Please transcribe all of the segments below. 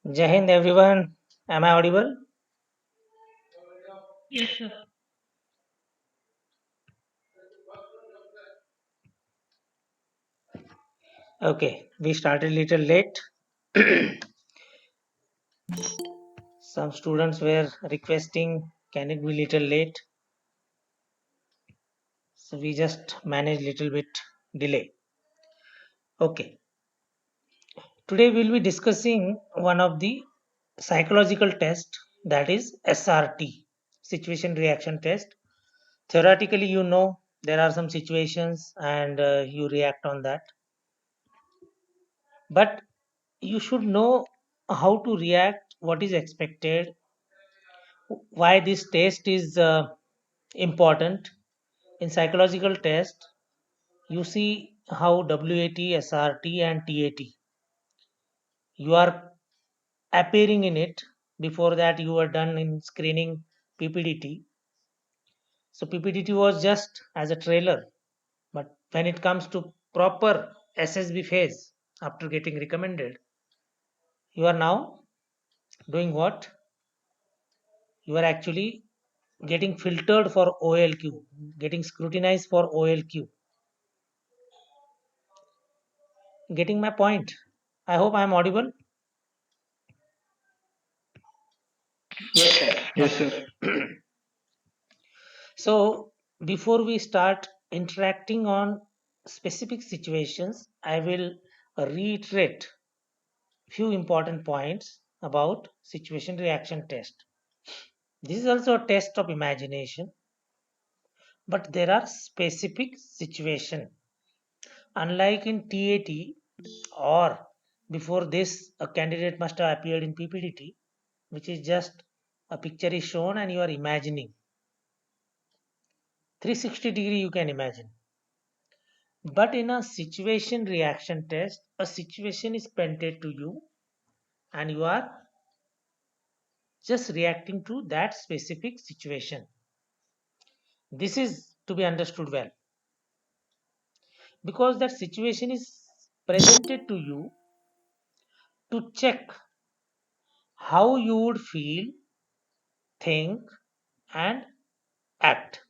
Jai Hind everyone. Am I audible? Yes, sir. Okay, we started little late. Some students were requesting, can it be little late? So we just managed little bit delay. Okay, today we'll be discussing one of the psychological test that is SRT, situation reaction test. Theoretically, there are some situations and you react on that, but you should know how to react, what is expected, why this test is important. In psychological test, you see how WAT, SRT and TAT, you are appearing in it. Before that you were done in screening PPDT. So PPDT was just as a trailer, but when it comes to proper SSB phase, after getting recommended, you are now doing what? You are actually getting filtered for OLQ, getting scrutinized for OLQ. Getting my point? I hope I am audible. Yes, sir. Yes, Okay. sir. So before we start interacting on specific situations, I will reiterate few important points about situation reaction test. This is also a test of imagination, but there are specific situation. Unlike in TAT, or before this, a candidate must have appeared in PPDT, which is just a picture is shown and you are imagining. 360-degree you can imagine. But in a situation reaction test, a situation is painted to you and you are just reacting to that specific situation. This is to be understood well because that situation is presented to you to check how you would feel, think, and act.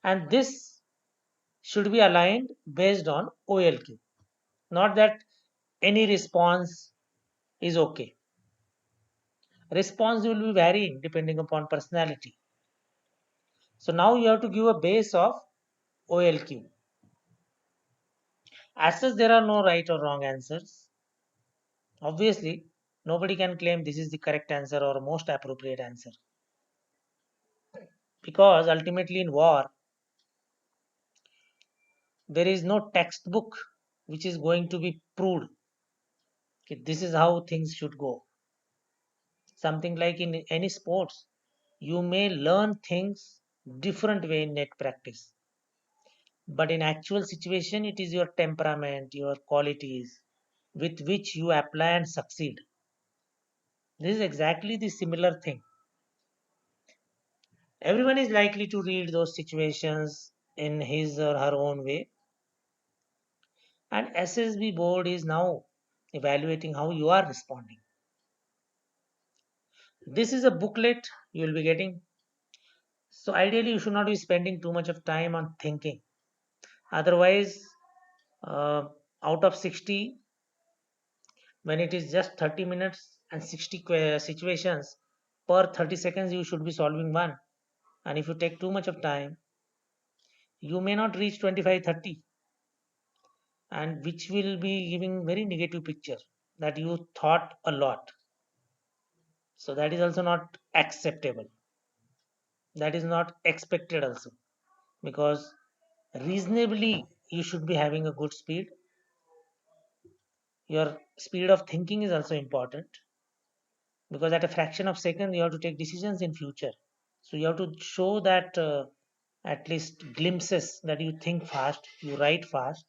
And this should be aligned based on OLQ. Not that any response is okay. Response will be varying depending upon personality. So now you have to give a base of OLQ. As such, there are no right or wrong answers. Obviously, nobody can claim this is the correct answer or most appropriate answer. Because ultimately in war, there is no textbook which is going to be proved. Okay, this is how things should go. Something like in any sports, you may learn things different way in net practice. But in actual situation, it is your temperament, your qualities with which you apply and succeed. This is exactly the similar thing. Everyone is likely to read those situations in his or her own way, and SSB board is now evaluating how you are responding. This is a booklet you will be getting. So ideally, you should not be spending too much of time on thinking. Otherwise, uh, out of 60, when it is just 30 minutes and 60 situations per 30 seconds, you should be solving one. And if you take too much of time, you may not reach 25, 30, and which will be giving very negative picture that you thought a lot. So that is also not acceptable. That is not expected also, because reasonably you should be having a good speed. Your speed of thinking is also important, because at a fraction of second you have to take decisions in future. So you have to show that at least glimpses that you think fast, you write fast.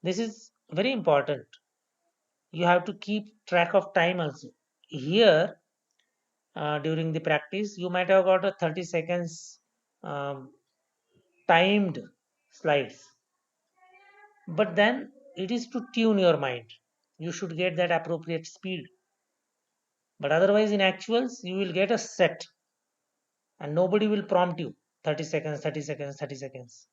This is very important. You have to keep track of time also. Here, during the practice, you might have got a 30 seconds um, timed slides, but then it is to tune your mind. You should get that appropriate speed. But otherwise, in actuals, you will get a set and nobody will prompt you 30 seconds, 30 seconds, 30 seconds.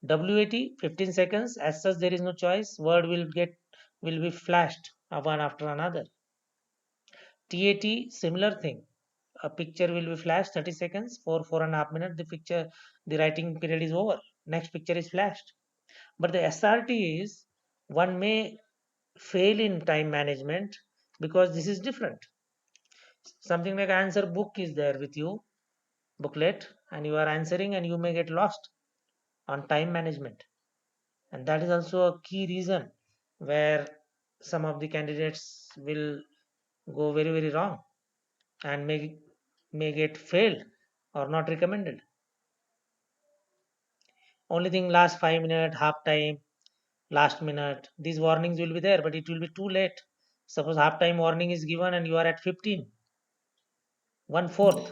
WAT 15 seconds. As such, there is no choice. Word will be flashed one after another. TAT, similar thing. A picture will be flashed 30 seconds for 4.5 minutes. The writing period is over. Next picture is flashed. But the SRT is one may fail in time management because this is different. Something like answer book is there with you, booklet, and you are answering and you may get lost on time management. And that is also a key reason where some of the candidates will go very, very wrong and may get failed or not recommended. Only thing last 5 minutes, half time, last minute, these warnings will be there, but it will be too late. Suppose half time warning is given and you are at 15, 1/4.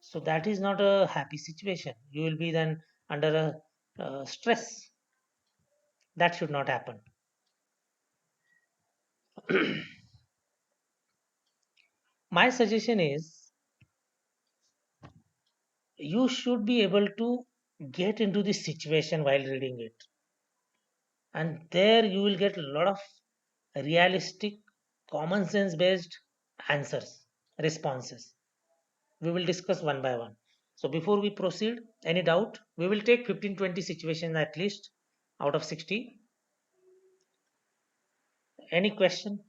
So that is not a happy situation. You will be then under a stress. That should not happen. My suggestion is you should be able to get into this situation while reading it. And there you will get a lot of realistic, common sense based answers, responses. We will discuss one by one. So before we proceed, any doubt? We will take 15-20 situations at least out of 60. Any question?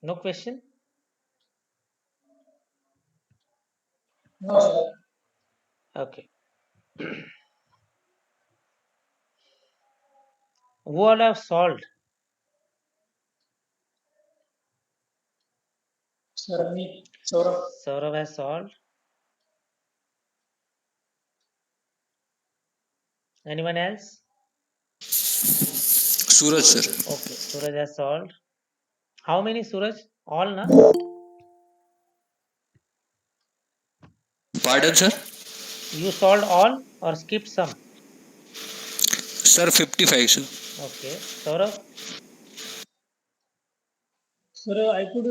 No question? No, sir. Okay. Who all have solved? Sir, me, Saurabh. Saurav has solved. Anyone else? Suraj, sir. Okay, Suraj has solved. How many Suraj? All, na? Pardon, sir? You solved all or skipped some? Sir, 55, sir. Okay. Saurav? Sir, I could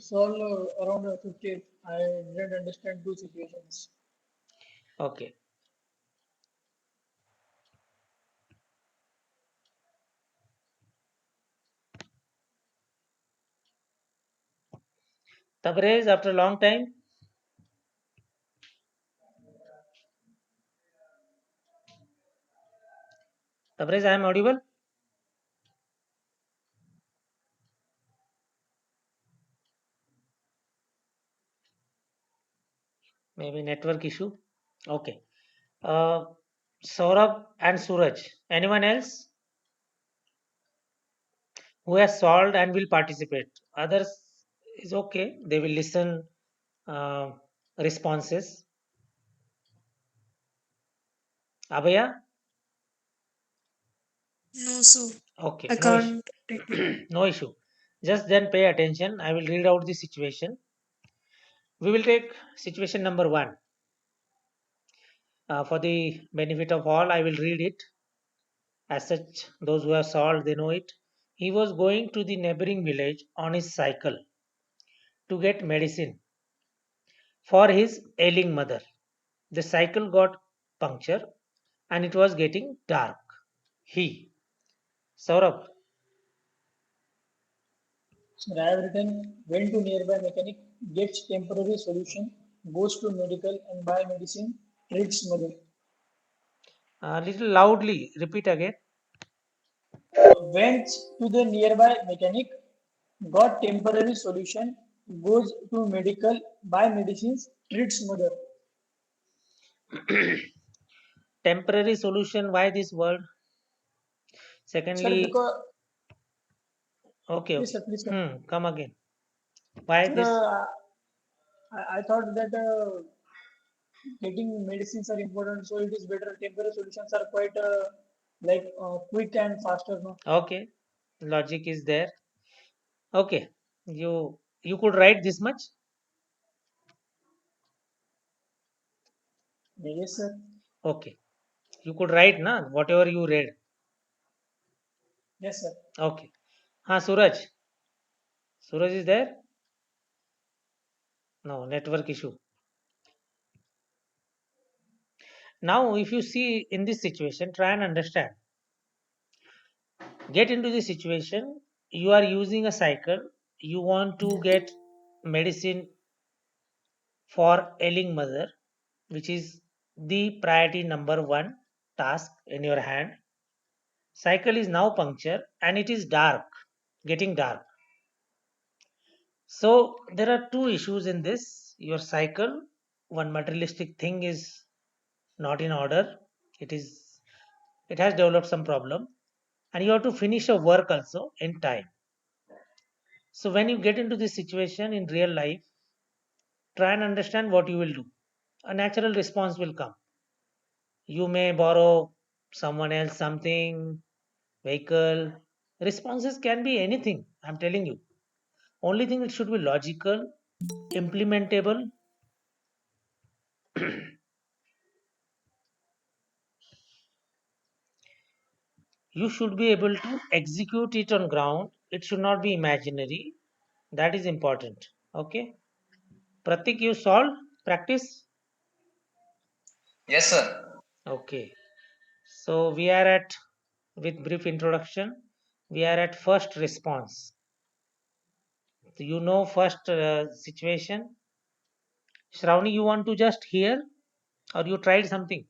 solve around 50. I didn't understand two situations. Okay. Tabrez, after a long time? Tabrez, I am audible? Maybe network issue. Okay. Uh, Saurabh and Suraj. Anyone else who has solved and will participate? Others is okay. They will listen uh, responses. Abhaya? No, so Okay. I No issue. can't take it. No issue. Just then pay attention. I will read out the situation. We will take situation number one. For the benefit of all, I will read it. As such, those who have solved, they know it. He was going to the neighboring village on his cycle to get medicine for his ailing mother. The cycle got puncture and it was getting dark. He, Saurabh, Sir, I have written went to nearby mechanic, gets temporary solution, goes to medical and buy medicine, treats mother. a little loudly repeat again. Went to the nearby mechanic, got temporary solution, goes to medical, buy medicines, treats mother. Temporary solution, why this word? Sir, Secondly, because okay, please okay. sir, please sir. Come again. Why Sir, this? I thought that getting medicines are important, so it is better. Temporary solutions are quite quick and faster. No, Okay, logic is there. Okay, you could write this much. Yes, sir. Okay. You could write, na, whatever you read. Yes, sir. Okay. Suraj. Suraj is there? No, network issue. Now, if you see in this situation, try and understand. Get into the situation. You are using a cycle. You want to get medicine for ailing mother, which is the priority number one task in your hand. Cycle is now puncture and it is dark, getting dark. So there are two issues in this. Your cycle, one materialistic thing is not in order. It is it has developed some problem, and you have to finish your work also in time. So when you get into this situation in real life, try and understand what you will do. A natural response will come. You may borrow someone else something, vehicle. Responses can be anything. I'm telling you. Only thing it should be logical, implementable. You should be able to execute it on ground. It should not be imaginary. That is important. Okay. Pratik, you solve practice. Yes, sir. Okay. So we are at, with brief introduction, we are at first response. So you know first situation. Shravani, you want to just hear or you tried something?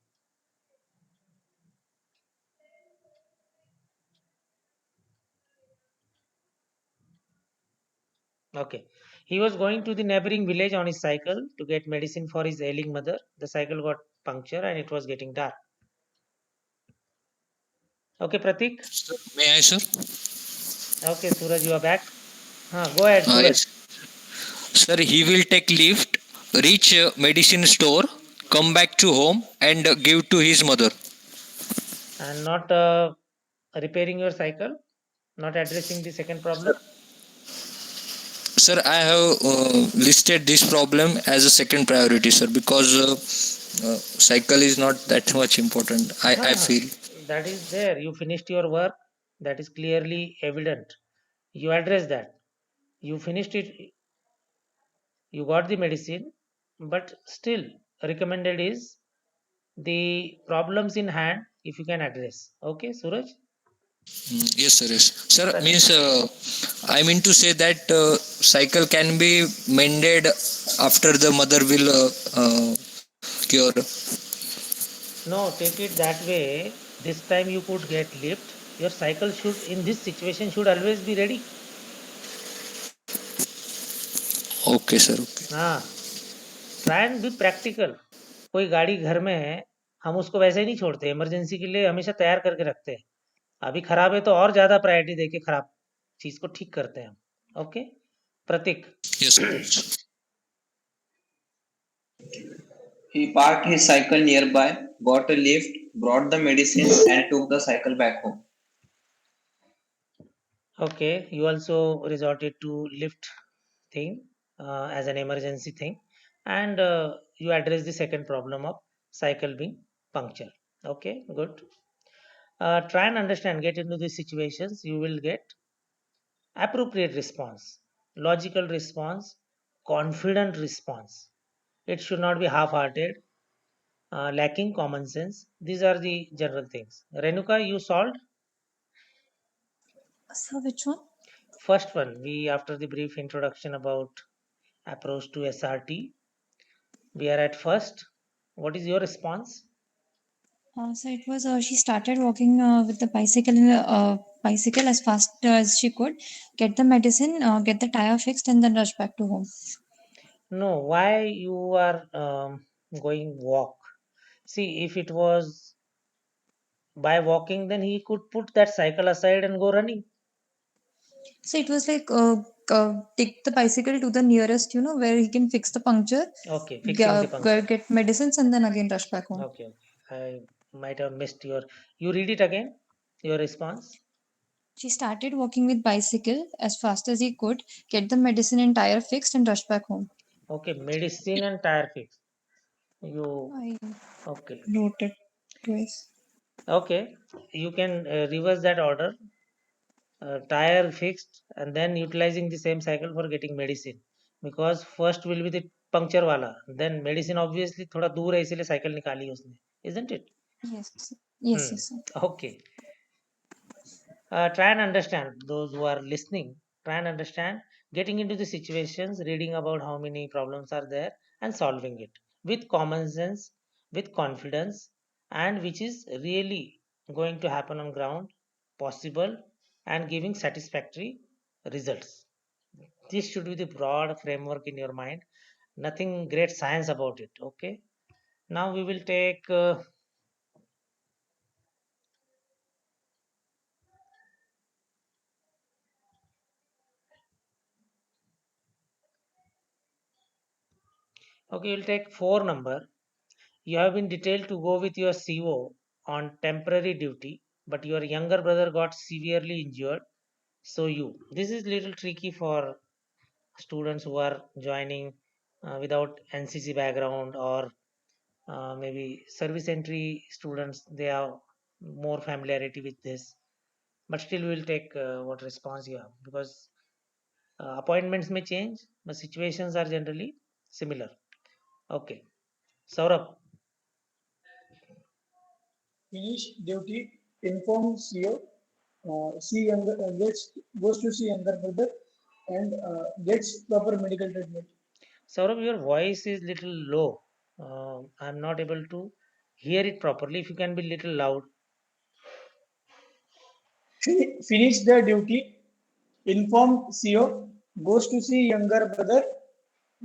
Okay. He was going to the neighboring village on his cycle to get medicine for his ailing mother. The cycle got puncture and it was getting dark. Okay, Pratik. May I, sir? Okay, Suraj, you are back. Go ahead, Suraj. Yes. Sir, he will take lift, reach medicine store, come back to home and give to his mother. And not repairing your cycle, not addressing the second problem. Sir, I have listed this problem as a second priority, sir, because cycle is not that much important. I Huh, feel. that is there. You finished your work. That is clearly evident. You address that. You finished it. You got the medicine, but still recommended is the problems in hand if you can address. Okay, Suraj. Yes, sir. Yes, sir. Pratik. Means I mean to say that cycle can be mended after the mother will cure. No, take it that way. This time you could get lift. Your cycle should, in this situation, should always be ready. Okay, sir. Okay. हाँ, try and be practical. कोई गाड़ी घर में है, हम उसको वैसे ही नहीं छोड़ते, इमरजेंसी के लिए हमेशा तैयार करके रखते हैं. अभी खराब है तो और ज़्यादा प्रायोरिटी देके खराब चीज़ को ठीक करते हैं हम. Okay, Pratik. Yes, sir. He parked his cycle nearby, got a lift, brought the medicine, and took the cycle back home. Okay, you also resorted to lift thing as an emergency thing, and you address the second problem of cycle being punctured. Okay, good. Try and understand, get into these situations, you will get appropriate response, logical response, confident response. It should not be half hearted, lacking common sense. These are the general things. Renuka, you solved? So which one? First one, we after the brief introduction about approach to SRT, we are at first. What is your response? So it was she started walking with the bicycle as fast as she could, get the medicine, get the tire fixed, and then rush back to home. No, why you are going walk? See, if it was by walking, then he could put that cycle aside and go running. So it was like take the bicycle to the nearest, where he can fix the puncture, Okay, fixing the puncture. get medicines, and then again rush back home. Okay, okay. I might have missed your. You read it again. Your response. She started walking with bicycle as fast as he could, get the medicine and tire fixed, and rush back home. Okay, medicine and tire fix. You I okay? wrote it twice. Okay, you can reverse that order. Tire fixed and then utilizing the same cycle for getting medicine, because first will be the puncture wala, then medicine obviously thoda दूर है इसीलिए cycle निकाली उसने, isn't it? Yes. Yes, Hmm. yes, sir. Okay. Try and understand those who are listening. Try and understand getting into the situations, reading about how many problems are there, and solving it with common sense, with confidence, and which is really going to happen on ground, possible, and giving satisfactory results. This should be the broad framework in your mind. Nothing great science about it. Okay. Now we will take. Okay, we'll take 4 number. You have been detailed to go with your CO on temporary duty, but your younger brother got severely injured. So you. This is little tricky for students who are joining without NCC background, or maybe service entry students. They have more familiarity with this. But still, we will take what response you have, because appointments may change, but situations are generally similar. Okay, Saurabh. Finish duty, inform CO, see younger, goes to see younger brother, and gets proper medical treatment. Saurabh, your voice is little low. I'm not able to hear it properly. If you can be little loud. Finish the duty, inform CO, goes to see younger brother,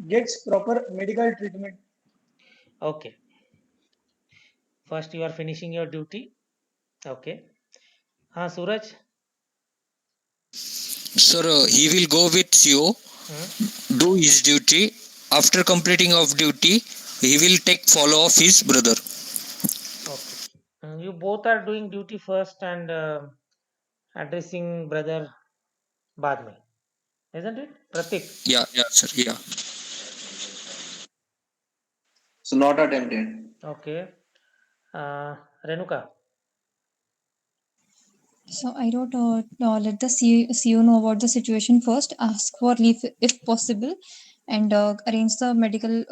gets proper medical treatment. Okay. First, you are finishing your duty. Okay. Suraj. Sir, he will go with CO, Hmm? do his duty. After completing of duty, he will take follow of his brother. Okay. You both are doing duty first and addressing brother बाद में, isn't it? Pratik. Yeah, yeah, sir. Yeah. So not attempted. Okay. Renuka. So I wrote, let the CEO know about the situation first, ask for leave if possible, and arrange the medical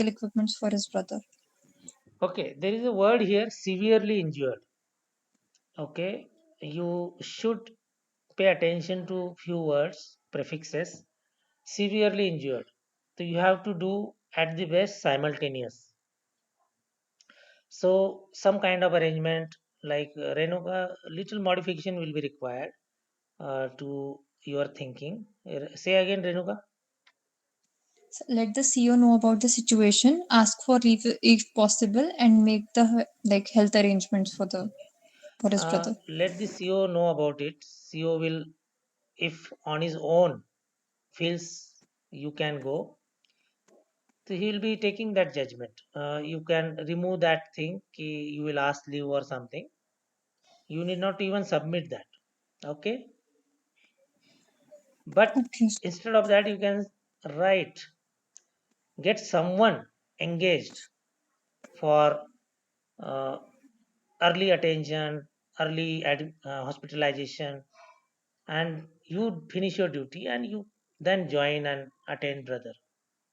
equipments for his brother. Okay. There is a word here, severely injured. Okay. You should pay attention to few words, prefixes. Severely injured. So you have to do at the best simultaneous. So some kind of arrangement like Renuka, little modification will be required to your thinking. Say again, Renuka. So let the CEO know about the situation, ask for leave if possible, and make the health arrangements for his brother. Let the CEO know about it. CEO will, if on his own feels you can go, so he will be taking that judgment. You can remove that thing. You will ask leave or something. You need not even submit that. Okay. But Okay. instead of that, you can write, get someone engaged for uh, early attention, early hospitalization, and you finish your duty and you then join and attend brother.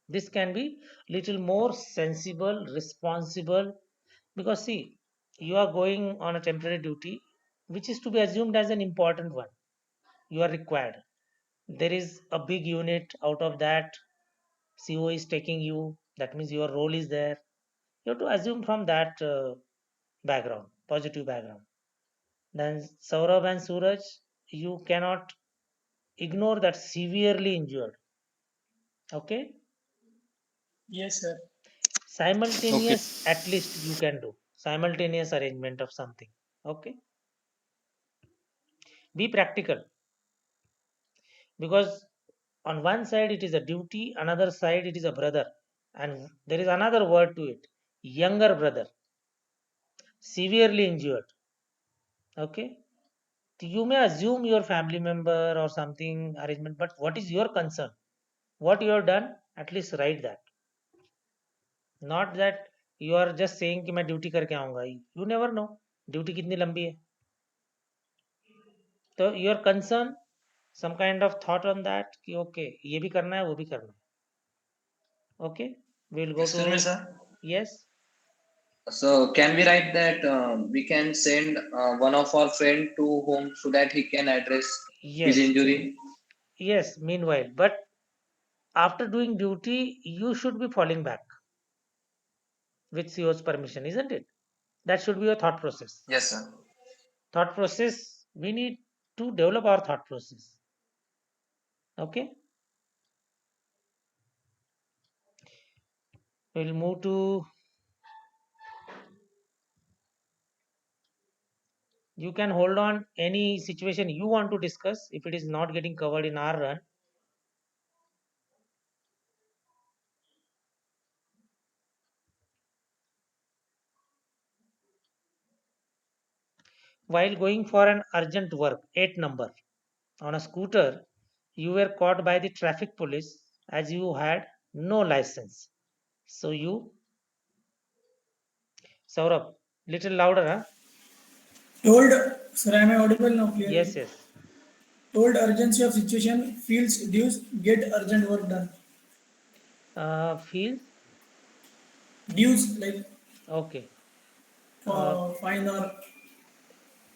This can be little more sensible, responsible, because see, you are going on a temporary duty, which is to be assumed as an important one. You are required. There is a big unit out of that. CO is taking you. That means your role is there. You have to assume from that background, positive background. Then Saurabh and Suraj, you cannot ignore that severely injured. Okay? Yes, sir. Okay. Simultaneous, at least you can do. Simultaneous arrangement of something. Okay? Be practical, because on one side it is a duty, another side it is a brother. And there is another word to it, younger brother, severely injured. Okay? You may assume your family member or something arrangement, but what is your concern? What you have done, at least write that. Not that you are just saying कि मैं duty करके आऊंगा, you never know duty कितनी लंबी है. तो your concern some kind of thought on that कि okay ये भी करना है वो भी करना है. Okay, we will go to. Excuse me, sir. Yes. So can we write that we can send one of our friend to whom so that he can address his Yes. injury? Yes, meanwhile, but after doing duty, you should be falling back with CO's permission, isn't it? That should be your thought process. Yes, sir. Thought process, we need to develop our thought process. Okay, we'll move to. You can hold on any situation you want to discuss if it is not getting covered in our run. While going for an urgent work, 8 number, on a scooter, you were caught by the traffic police as you had no license. So you, Saurabh, little louder, huh? Told, sir, am I audible now Yes, clearly? yes. Told urgency of situation, feels dues, get urgent work done. Feels Dues like okay. Uh, fine or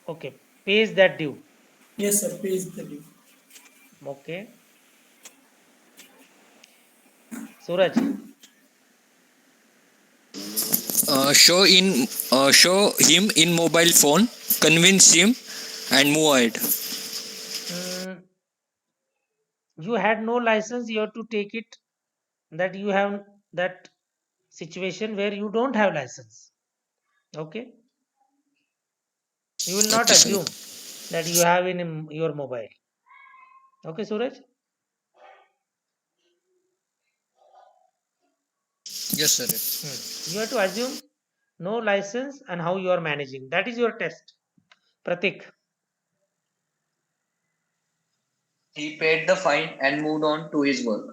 okay. Pays that due. yes, sir, pays the due. Okay. Suraj. Show him in mobile phone, convince him, and move ahead. Mm, you had no license. You have to take it that you have that situation where you don't have license. Okay. You will not Okay, sir. assume that you have in your mobile. Okay, Suraj. Yes, sir. You have to assume no license and how you are managing. That is your test. Pratik. He paid the fine and moved on to his work.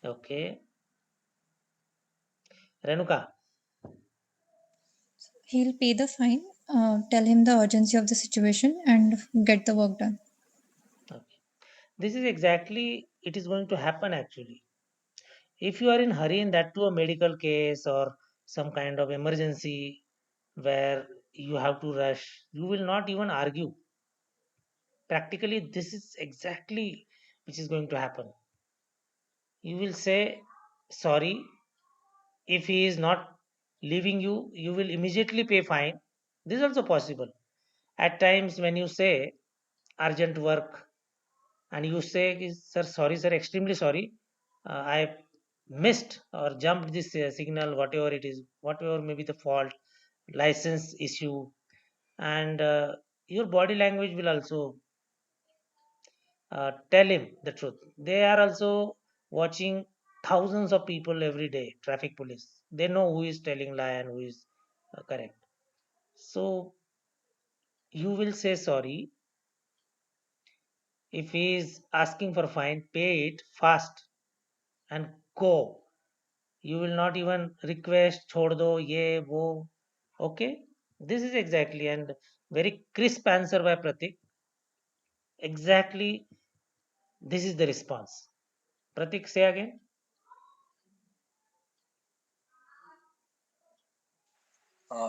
Okay. Renuka. He'll pay the fine, tell him the urgency of the situation, and get the work done. Okay. This is exactly it is going to happen actually. If you are in hurry in that to a medical case or some kind of emergency where you have to rush, you will not even argue. Practically, this is exactly which is going to happen. You will say sorry. If he is not leaving you, you will immediately pay fine. This is also possible. At times when you say urgent work and you say, sir, sorry, sir, extremely sorry, I missed or jumped this signal, whatever it is, whatever may be the fault, license issue, and your body language will also tell him the truth. They are also watching thousands of people every day, traffic police. They know who is telling lie and who is correct. So you will say sorry. If he is asking for fine, pay it fast and go. You will not even request, chhod do, ye, wo. Okay? This is exactly and very crisp answer by Pratik. Exactly, this is the response. Pratik, say again.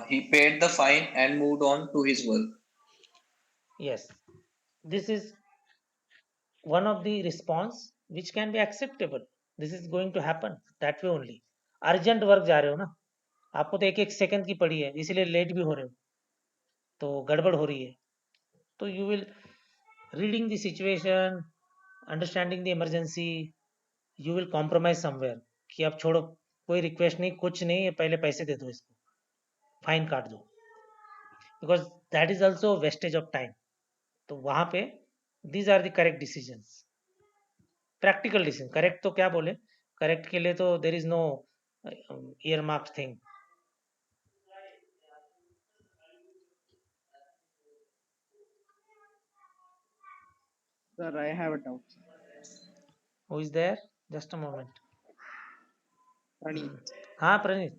He paid the fine and moved on to his work. Yes, this is one of the response which can be acceptable. This is going to happen that way only. Urgent work जा रहे हो ना, आपको तो एक एक second की पड़ी है, इसीलिए लेट भी हो रहे हो, तो गड़बड़ हो रही है. तो you will reading the situation, understanding the emergency, you will compromise somewhere कि अब छोड़ो, कोई रिक्वेस्ट नहीं, कुछ नहीं, ये पहले पैसे दे दो, इसको फाइन काट दो, because that is also wastage of time. तो वहां पे these are the correct decisions, practical decision. Correct तो क्या बोले, करेक्ट के लिए तो there is no earmark thing. Sir, I have a doubt. Who is there, just a moment. Praneeth. हाँ Pranit.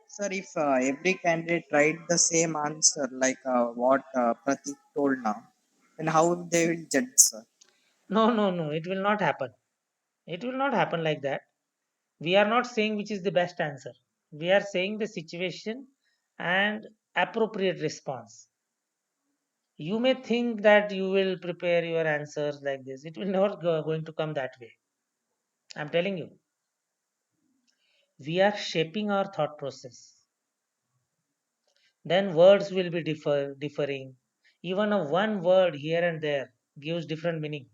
Sir, if every candidate write the same answer like what Pratik told now, then how they will judge, sir? No, no, no. It will not happen. It will not happen like that. We are not saying which is the best answer. We are saying the situation and appropriate response. You may think that you will prepare your answers like this. It will not going to come that way. I'm telling you. We are shaping our thought process. Then words will be differing. Even a one word here and there gives different meaning.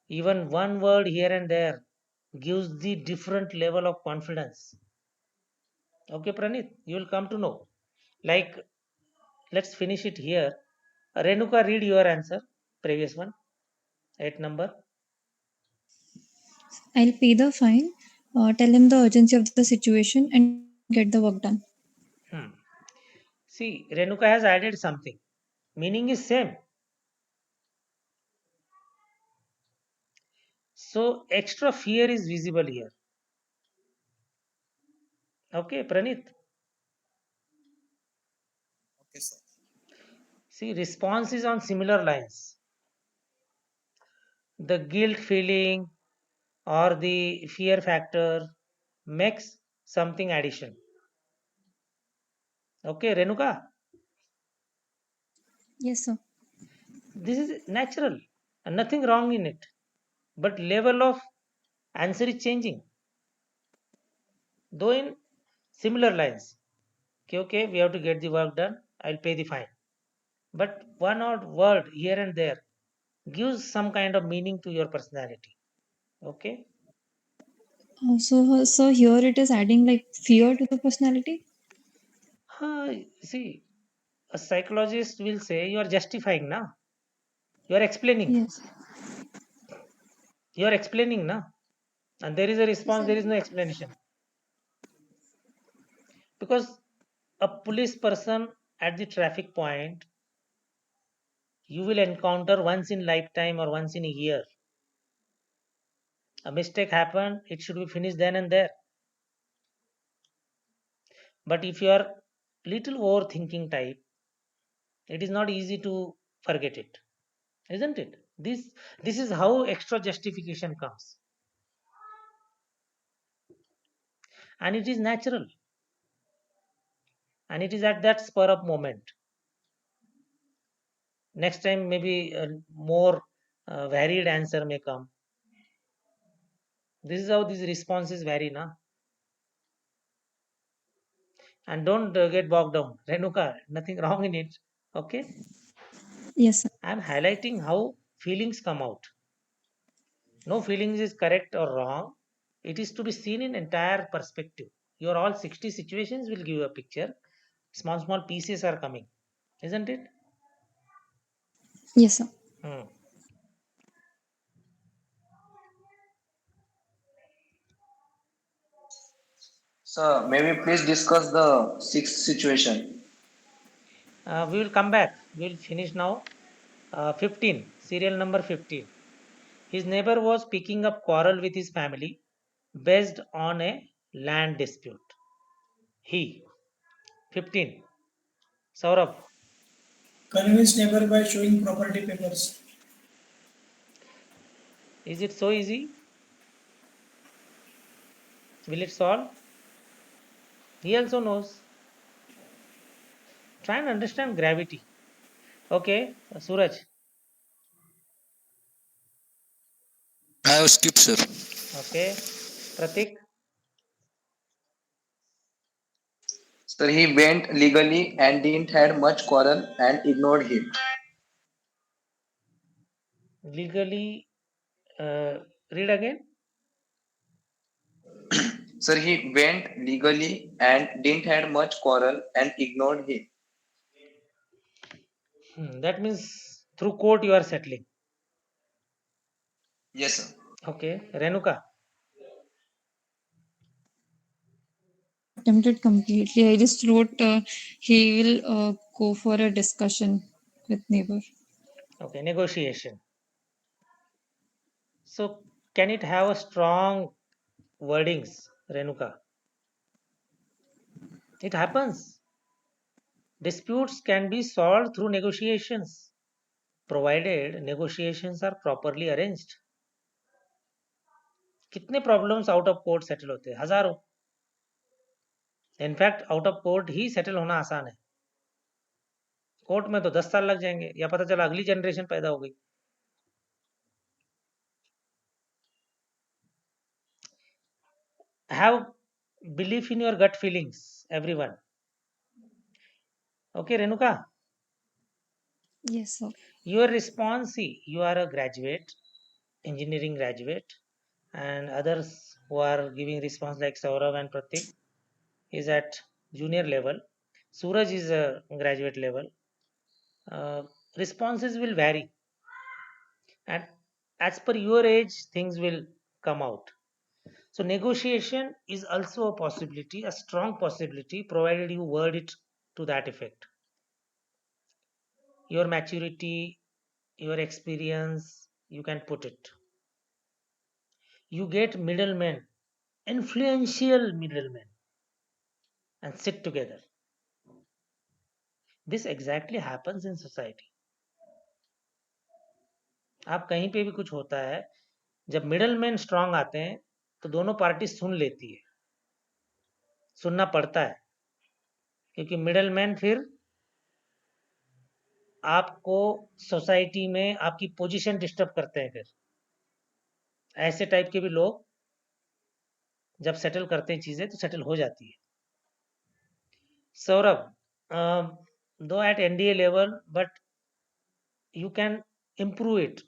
Even one word here and there gives the different level of confidence. Okay, Pranit, you will come to know. Like, let's finish it here. Renuka, read your answer, previous one, 8 number. I'll pay the fine, tell him the urgency of the situation, and get the work done. Hmm. See, Renuka has added something. Meaning is same. So extra fear is visible here. Okay, Pranit. Okay, sir. See, response is on similar lines. The guilt feeling or the fear factor makes something addition. Okay, Renuka. Yes, sir. This is natural and nothing wrong in it. But level of answer is changing. Though in similar lines. Okay, okay, we have to get the work done. I'll pay the fine. But one odd word here and there gives some kind of meaning to your personality. Okay. So here it is adding like fear to the personality. See, a psychologist will say you are justifying now. You are explaining. Yes. You are explaining now. And there is a Yes, response, I there is know. no explanation. Because a police person at the traffic point, you will encounter once in lifetime or once in a year. A mistake happened, it should be finished then and there. But if you are little overthinking type, it is not easy to forget it, isn't it? This is how extra justification comes, and it is natural, and it is at that spur of moment. Next time, maybe a more varied answer may come. This is how these responses vary, na. And don't get bogged down, Renuka. Nothing wrong in it. Okay, Yes, sir. I'm highlighting how feelings come out. No feelings is correct or wrong. It is to be seen in entire perspective. Your all 60 situations will give you a picture. Small, small pieces are coming, isn't it? Yes, sir. Hmm. So may we please discuss the sixth situation? We will come back. We will finish now. 15, serial number 15. His neighbor was picking up quarrel with his family based on a land dispute. He, 15. Saurabh, Convince neighbor by showing property papers. is it so easy? Will it solve? He also knows. Try and understand gravity. Okay, Suraj. I have skipped, sir. Okay, Pratik. So he went legally and didn't had much quarrel and ignored him. Legally, read again. So he went legally and didn't had much quarrel and ignored him. That means through court you are settling. Yes, sir. Okay, Renuka. Attempted completely. I just wrote he will go for a discussion with neighbor. Okay, negotiation. So can it have a strong wordings, Renuka. It happens. Disputes can be solved through negotiations, provided negotiations are properly arranged. कितने problems out of court settle होते हैं? हजारों. In fact out of court he settle होना आसान है. Court में तो 10 साल लग जाएंगे, या पता चला अगली जनरेशन पैदा हो गई. Have belief in your gut feelings, everyone. Okay, Renuka. Yes, sir. Your response, see, you are a graduate, engineering graduate, and others who are giving response like Saurav and Pratik is at junior level. Suraj is a graduate level. Responses will vary, and as per your age, things will come out. So negotiation is also a possibility, a strong possibility, provided you word it to that effect. Your maturity, your experience, you can put it. You get middlemen, influential middlemen, and sit together. This exactly happens in society. आप कहीं पे भी कुछ होता है, जब middleman strong आते हैं तो दोनों पार्टी सुन लेती है, सुनना पड़ता है, क्योंकि मिडलमैन फिर आपको सोसाइटी में आपकी पोजीशन डिस्टर्ब करते हैं. फिर ऐसे टाइप के भी लोग जब सेटल करते हैं चीजें तो सेटल हो जाती है. सौरभ, दो eight NDA level, but you can improve it.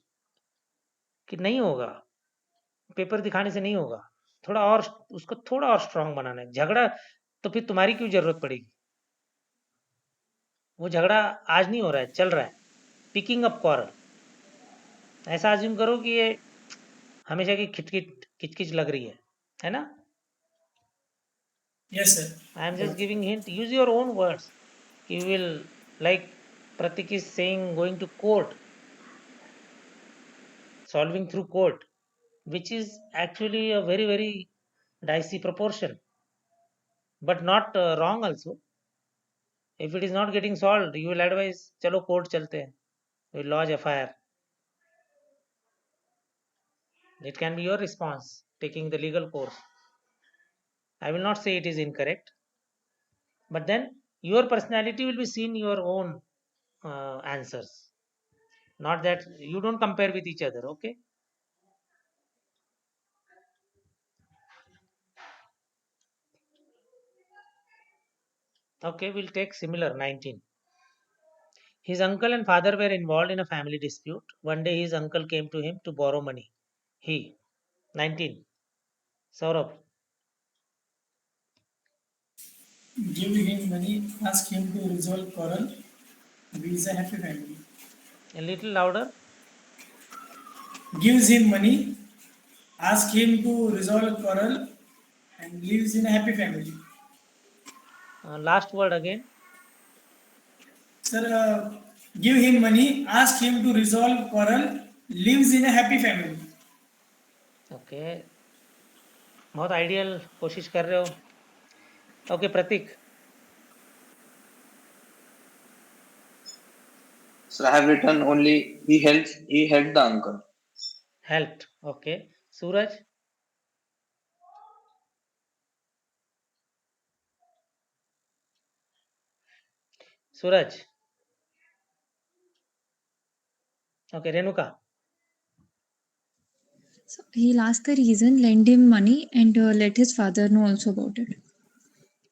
कि नहीं होगा, पेपर दिखाने से नहीं होगा, थोड़ा और उसको थोड़ा और स्ट्रांग बनाना है. झगड़ा तो फिर तुम्हारी क्यों जरूरत पड़ेगी? वो झगड़ा आज नहीं हो रहा है, चल रहा है. Picking up quarrel. ऐसा अज्यूम करो कि ये हमेशा की खिटखिट किचकिच लग रही है ना? Yes, sir. I am just giving hint. Use your own words. You will, like Pratik is saying, going to court, solving through court, which is actually a very, very dicey proportion, but not wrong also. If it is not getting solved, you will advise, चलो court चलते हैं. We will lodge FIR. It can be your response, taking the legal course. I will not say it is incorrect, but then your personality will be seen in your own answers. Not that you don't compare with each other, okay? Okay, we'll take similar 19. His uncle and father were involved in a family dispute. One day his uncle came to him to borrow money. He, 19. Saurabh, Give him money, ask him to resolve quarrel, builds a happy family. a little louder. Gives him money, ask him to resolve quarrel, and lives in a happy family. Last word again. Sir, give him money, ask him to resolve quarrel, lives in a happy family. Okay. बहुत ideal कोशिश कर रहे हो. Okay Prateek. So I have written only he helped the uncle. Helped. Okay. Suraj. Suraj. Okay. Renuka. So he'll ask the reason, lend him money, and let his father know also about it.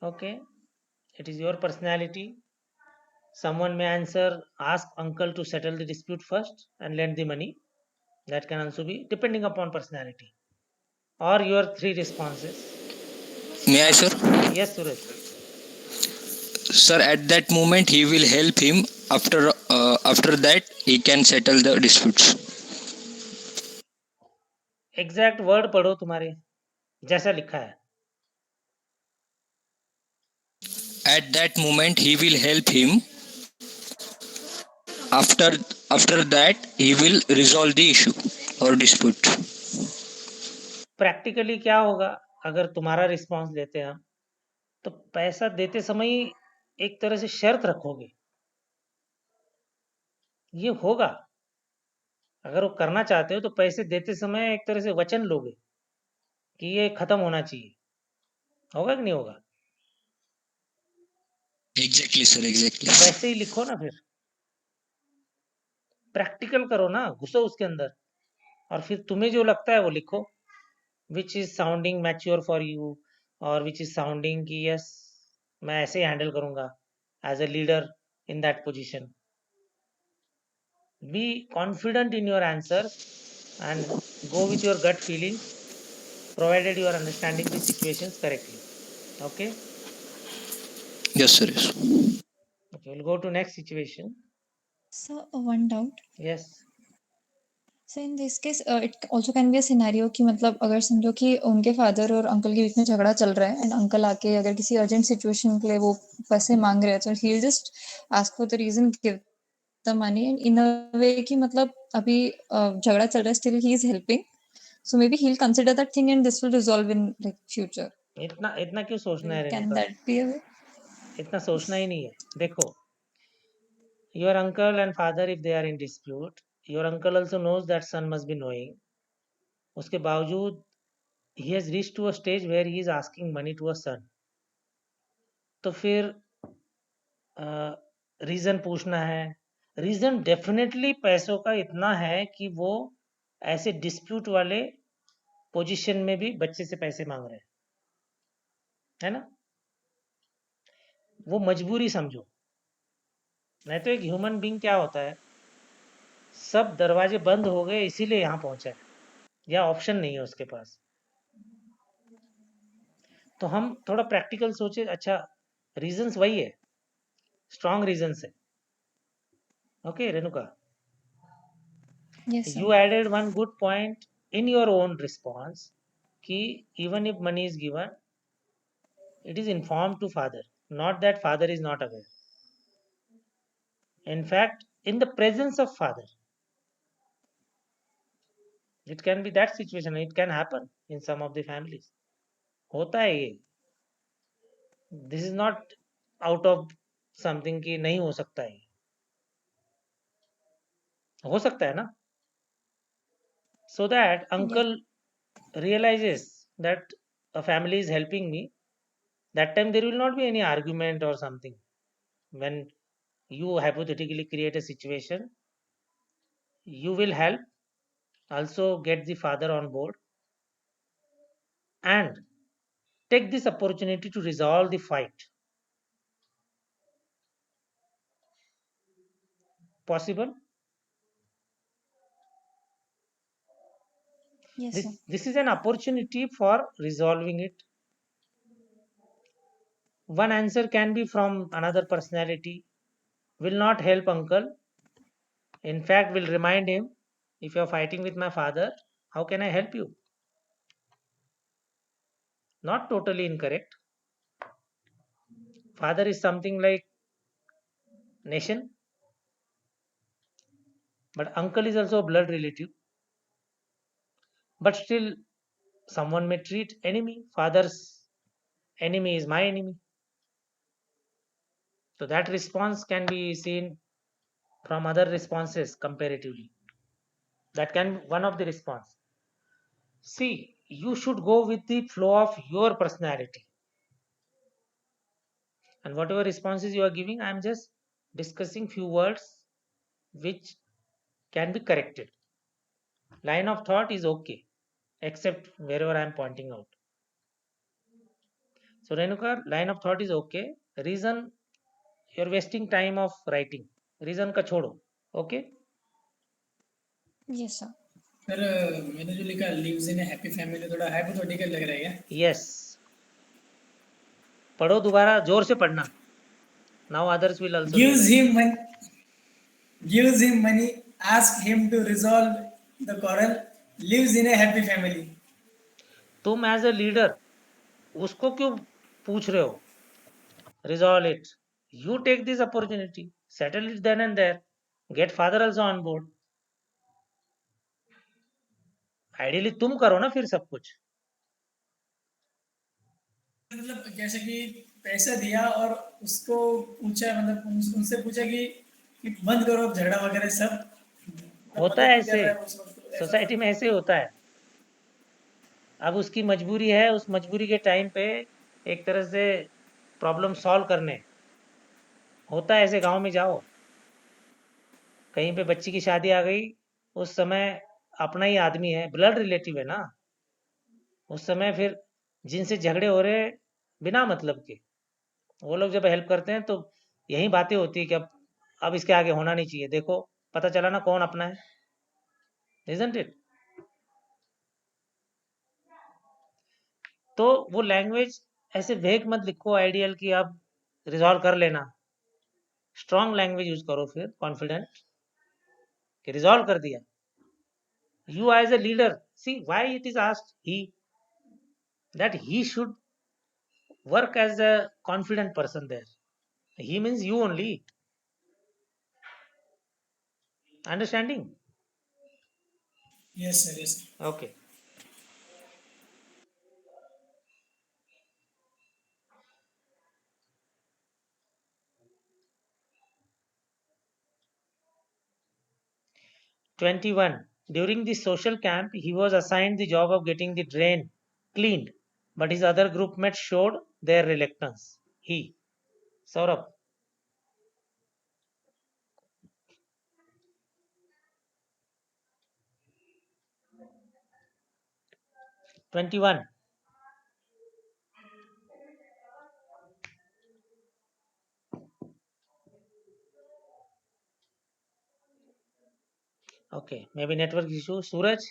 Okay. It is your personality. Someone may answer, ask uncle to settle the dispute first and lend the money. That can also be depending upon personality. Or your three responses. May I, sir? Yes, Suraj. Sir, at that moment he will help him. After that he can settle the disputes. Exact word पढ़ो तुम्हारे जैसा लिखा है. At that moment he will help him. After that he will resolve the issue or dispute. Practically क्या होगा? अगर तुम्हारा response लेते हैं हम, तो पैसा देते समय ही एक तरह से शर्त रखोगे, ये होगा। अगर वो करना चाहते हो तो पैसे देते समय एक तरह से वचन लोगे कि ये खत्म होना चाहिए। होगा कि नहीं होगा? Exactly sir, exactly. तो वैसे ही लिखो ना फिर, प्रैक्टिकल करो ना, घुसो उसके अंदर और फिर तुम्हें जो लगता है वो लिखो, which is sounding mature for you, और विच इज साउंडिंग कि यस मैं ऐसे ही हैंडल करूंगा as a leader in that position. Be confident in your answers and go with your gut feelings, provided you are understanding the situations correctly. Okay. Yes sir, yes. Okay, we'll go to next situation. So one doubt. Yes. So in this case, it also can be a scenario कि मतलब अगर समझो कि उनके father और uncle के बीच में झगड़ा चल रहा है, एंड अंकल आके अगर किसी अर्जेंट सिचुएशन के लिए वो पैसे मांग रहे हैं, तो he will just ask for the reason, give the money, and in a way कि मतलब अभी झगड़ा चल रहा है, still he is helping, so maybe he will consider that thing and this will resolve in like future. इतना इतना क्यों सोचना है can Renuka? That be a way? इतना सोचना ही नहीं है। देखो, your uncle and father, if they are in dispute, your uncle also knows that son must be knowing. उसके बावजूद he has reached to a stage where he is asking money to a son. तो फिर reason पूछना है। Reason definitely पैसों का इतना है कि वो ऐसे डिस्प्यूट वाले पोजीशन में भी बच्चे से पैसे मांग रहे हैं, है ना? वो मजबूरी समझो। नहीं तो एक ह्यूमन बीइंग क्या होता है, सब दरवाजे बंद हो गए इसीलिए यहाँ पहुंचा है, या ऑप्शन नहीं है उसके पास। तो हम थोड़ा प्रैक्टिकल सोचे, अच्छा रीजंस वही है, स्ट्रॉन्ग रीजंस है। Okay Renuka, Yes, sir. you added one good point in your own response कि even if money is given, it is informed to father, not that father is not aware. In fact, in the presence of father, it can be that situation, it can happen in some of the families, होता है ये। This is not out of something कि नहीं हो सकता है, हो सकता है ना। So that Yes. Uncle realizes that a family is helping me, that time there will not be any argument or something. When you hypothetically create a situation, you will help, also get the father on board, and take this opportunity to resolve the fight. Possible? Yes, This sir. this is an opportunity for resolving it. One answer can be from another personality, will not help uncle. In fact, will remind him, if you are fighting with my father, how can I help you? Not totally incorrect. Father is something like nation, but uncle is also a blood relative. But still, someone may treat enemy. Father's enemy is my enemy. So that response can be seen from other responses comparatively. That can be one of the response. See, you should go with the flow of your personality. And whatever responses you are giving, I am just discussing few words which can be corrected. Line of thought is okay, except wherever I am pointing out. So Renuka, line of thought is okay. Reason, you're wasting time of writing. Reason का छोड़ो. Okay? Yes, sir. Sir मैंने जो लिखा lives in happy family थोड़ा hypothetical लग रहा है क्या? Yes. पढ़ो दोबारा, जोर से पढ़ना. Now others will also gives realize. Him gives him money, asks him to resolve the quarrel, lives in a happy family. तुम एज अ लीडर उसको क्यों पूछ रहे हो? Resolve it. You take this opportunity, settle it then and there, get father also on board. Ideally तुम करो ना फिर सब कुछ. मतलब जैसे कि पैसा दिया और उसको पूछा, मतलब उनसे पूछा कि बंद करो अब झगड़ा वगैरह सब, तब होता मदद है नहीं कर ऐसे, रहा है उस वक्त, ऐसा सोसाइटी था। में ऐसे होता है। अब उसकी मजबूरी है, उस मजबूरी के टाइम पे एक तरह से प्रॉब्लम सॉल्व करने, होता है ऐसे। गांव में जाओ, कहीं पे बच्ची की शादी आ गई, उस समय अपना ही आदमी है, ब्लड रिलेटिव है ना, उस समय फिर जिनसे झगड़े हो रहे बिना मतलब के, वो लोग जब हेल्प करते हैं तो यही बातें होती है कि अब इसके आगे होना नहीं चाहिए, देखो पता चला ना कौन अपना है, इजंट इट? तो वो लैंग्वेज ऐसे वेग मत लिखो आइडियल कि आप रिजॉल्व कर लेना, स्ट्रॉन्ग लैंग्वेज यूज करो, फिर कॉन्फिडेंट कि रिजॉल्व कर दिया। You as a leader, see why it is asked he, that he should work as a confident person there. He means you only. Understanding? Yes sir, yes. Okay. #21. During the social camp, he was assigned the job of getting the drain cleaned, but his other group mates showed their reluctance. He, Saurabh. 21. Okay, maybe network issue. Suraj,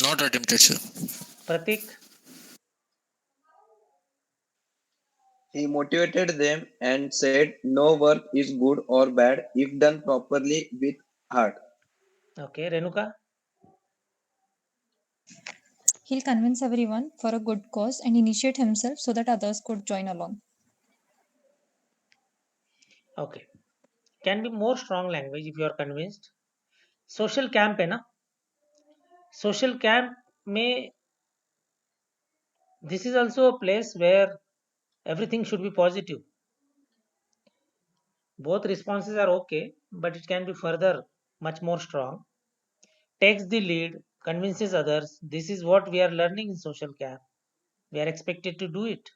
Not attempted, sir. Pratik. He motivated them and said no work is good or bad if done properly with heart. Okay, Renuka. He'll convince everyone for a good cause and initiate himself so that others could join along. Okay, can be more strong language if you are convinced. Social camp है ना, social camp में this is also a place where everything should be positive. Both responses are okay, but it can be further much more strong. Takes the lead, convinces others. This is what we are learning in social camp. We are expected to do it.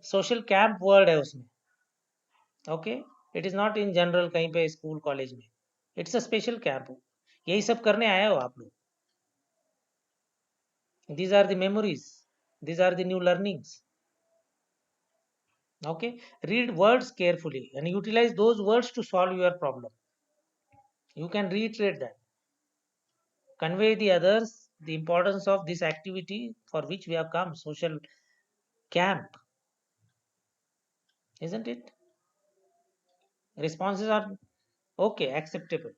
Social camp word है उसमें, okay? It is not in general कहीं पे school college में. It's a special camp. यही सब करने आए हो आप लोग. These are the memories. These are the new learnings. Okay, read words carefully and utilize those words to solve your problem. You can reiterate that, convey the others the importance of this activity for which we have come, social camp, isn't it? Responses are okay, acceptable,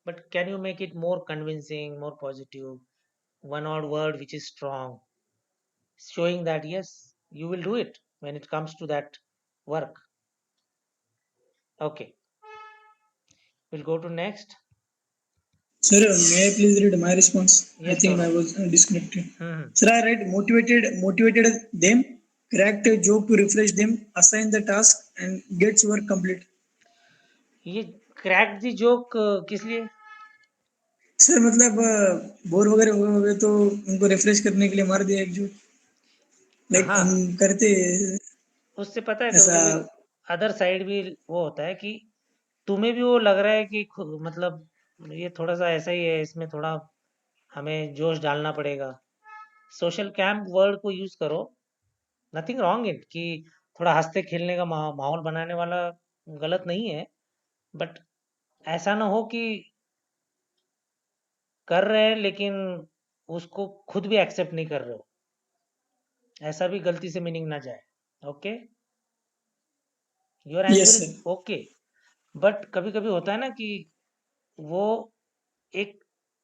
but can you make it more convincing, more positive, one odd word which is strong, showing that yes, you will do it when it comes to that work. Okay, we'll go to next. Sir, may I please read my response? I Yes, think I Saurabh. was disconnected. Hmm. Sir, I read motivated them, cracked a joke to refresh them, assign the task, and gets work complete. ये crack दी joke किस लिए? Sir मतलब bore वगैरह हुए होंगे तो उनको refresh करने के लिए मार दिया एक जोक, लाइक हम हाँ, करते उससे पता है कभी ऐसा। कभी अदर साइड भी वो होता है कि तुम्हें भी वो लग रहा है कि मतलब ये थोड़ा सा ऐसा ही है, इसमें थोड़ा हमें जोश डालना पड़ेगा। सोशल कैंप वर्ड को यूज करो, नथिंग रॉन्ग इन कि थोड़ा हंसते खेलने का माहौल बनाने वाला गलत नहीं है, बट ऐसा ना हो कि कर रहे हैं लेकिन उसको खुद भी एक्सेप्ट नहीं कर रहे हो, ऐसा भी गलती से मीनिंग ना जाए। Okay, your yes answer is sir. Okay, but कभी कभी होता है ना कि वो एक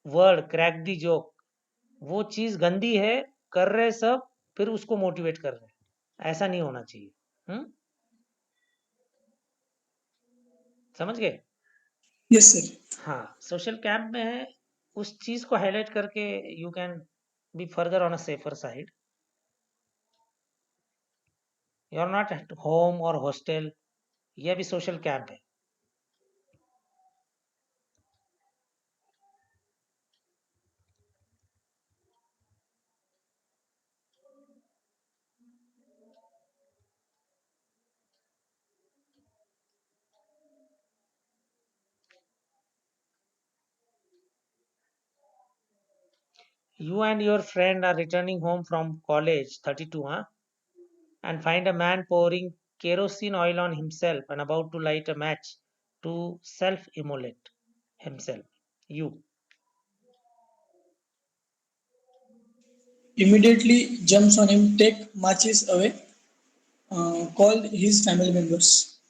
वर्ड क्रैक दी जोक, वो चीज गंदी है, कर रहे सब, फिर उसको मोटिवेट कर रहे हैं, ऐसा नहीं होना चाहिए। समझ गए? Yes sir. हाँ, सोशल कैंप में है, उस चीज को हाईलाइट करके you can be further on a safer side. You're not at home or hostel. यह भी social camp है. You and your friend are returning home from college, 32, huh? And find a man pouring kerosene oil on himself and about to light a match to self-immolate himself. You. Immediately jumps on him, take matches away, call his family members.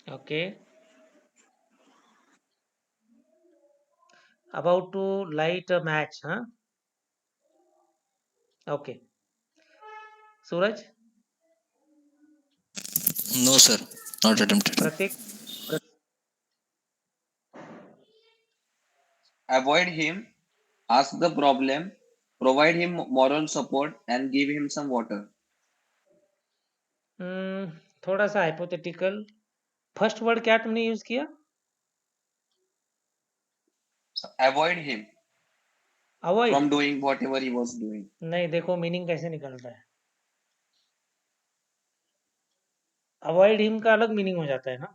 Okay. About to light a match, huh? Okay. Suraj, No, sir, not attempted. Pratik, Avoid him, ask the problem, provide him moral support, and give him some water. थोड़ा सा hypothetical. First word क्या तुमने use किया? So avoid him avoid. from doing whatever he was doing. नहीं, देखो meaning कैसे निकल रहा है. अवॉइड हिम का अलग मीनिंग हो जाता है ना.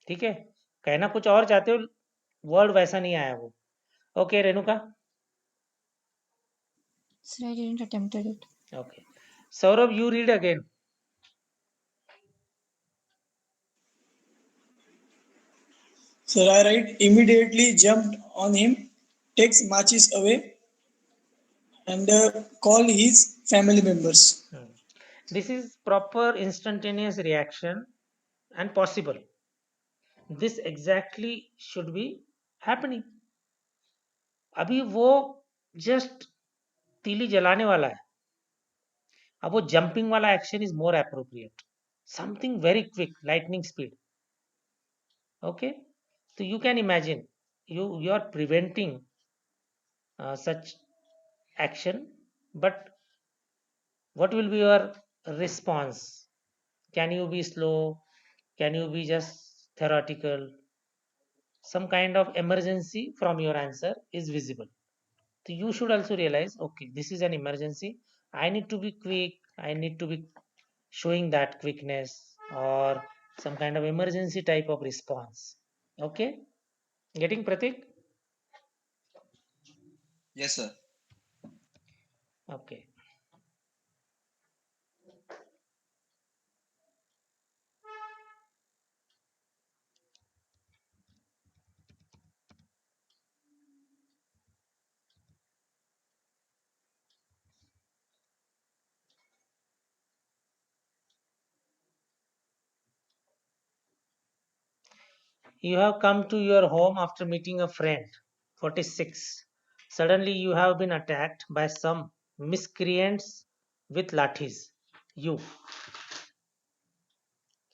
ठीक है, कहना कुछ और चाहते हो, वर्ड वैसा नहीं आया वो. Okay Renuka. Sir, I didn't attempted it. Okay Saurabh, you read again. So I write immediately jumped on him, takes matches away, and call his family members. This is proper instantaneous reaction and possible. This exactly should be happening. अभी वो just तीली जलाने वाला है. अब वो jumping वाला action is more appropriate. Something very quick, lightning speed. Okay, so you can imagine you are preventing such action, but what will be your response? Can you be slow? Can you be just theoretical? Some kind of emergency from your answer is visible. So you should also realize, okay, this is an emergency. I need to be quick. I need to be showing that quickness or some kind of emergency type of response. Okay, getting Pratik? Yes, sir. Okay. You have come to your home after meeting a friend. 46. Suddenly you have been attacked by some miscreants with lathis. You.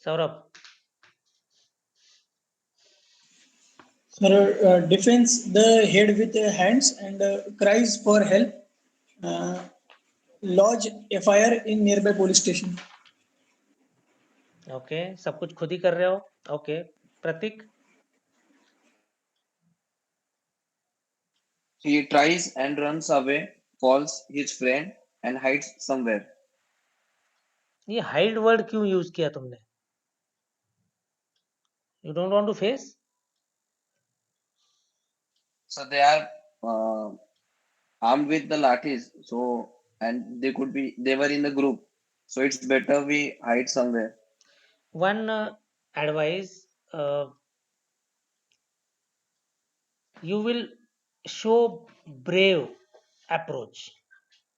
Saurabh. Sir defends the head with hands and cries for help. Uh, lodge FIR in nearby police station. Okay, सब कुछ खुद ही कर रहे हो. Okay, Prateek. He tries and runs away, calls his friend, and hides somewhere. ये hide word क्यों use किया तुमने? You don't want to face? So they are armed with the lathis. So and they were in the group. So it's better we hide somewhere. One advice, you will show brave approach.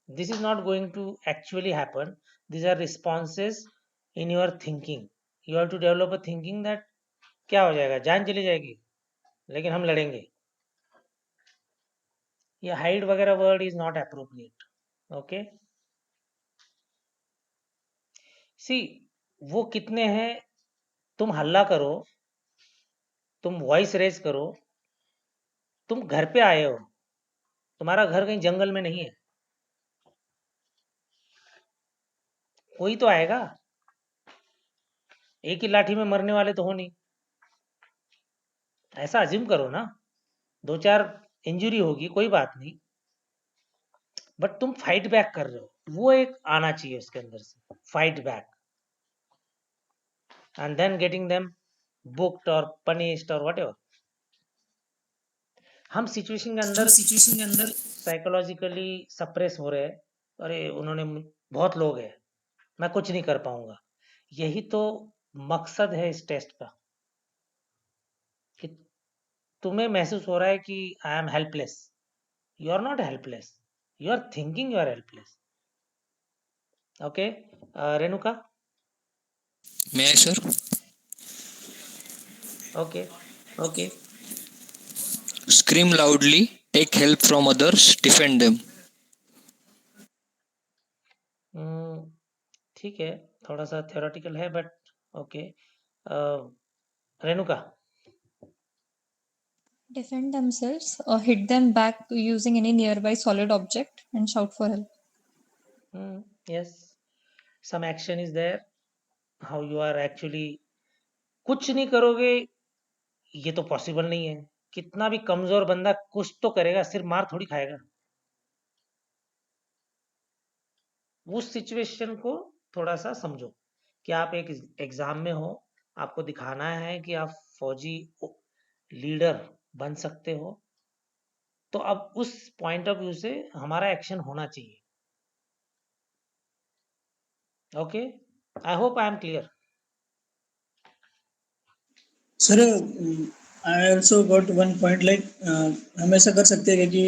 This is not going to actually happen. These are responses in your thinking. You have to develop a thinking that क्या हो जाएगा, जान चली जाएगी लेकिन हम लड़ेंगे. ये हाइड वगैरह word is not appropriate. Okay, see वो कितने हैं, तुम हल्ला करो तुम वॉइस रेज करो, तुम घर पे आए हो, तुम्हारा घर कहीं जंगल में नहीं है, कोई तो आएगा, एक ही लाठी में मरने वाले तो हो नहीं, ऐसा अज्यूम करो ना। 2-4 इंजरी होगी कोई बात नहीं, बट तुम फाइट बैक कर रहे हो, वो एक आना चाहिए उसके अंदर से, fight back, and then getting them booked और पनिश्ड और व्हाटएवर। हम सिचुएशन के अंदर साइकोलॉजिकली सप्रेस हो रहे हैं, अरे उन्होंने बहुत लोग हैं, मैं कुछ नहीं कर पाऊंगा। यही तो मकसद है इस टेस्ट का, कि तुम्हें महसूस हो रहा है कि I am helpless. You are not helpless, you are thinking you are helpless. Okay, Renuka. May I, sir? Okay, Okay. Scream loudly, take help from others, defend them. ठीक है, थोड़ा सा थ्योरेटिकल है but okay. Renuka. Defend themselves or hit them back using any nearby solid object and shout for help. Yes, some action is there, how you are actually, कुछ नहीं करोगे ये तो पॉसिबल नहीं है। कितना भी कमजोर बंदा कुछ तो करेगा, सिर्फ मार थोड़ी खाएगा। उस सिचुएशन को थोड़ा सा समझो कि आप एक एग्जाम में हो, आपको दिखाना है कि आप फौजी लीडर बन सकते हो, तो अब उस पॉइंट ऑफ व्यू से हमारा एक्शन होना चाहिए। Okay, I hope I am clear. Sir I also got one point like हम ऐसा कर सकते हैं कि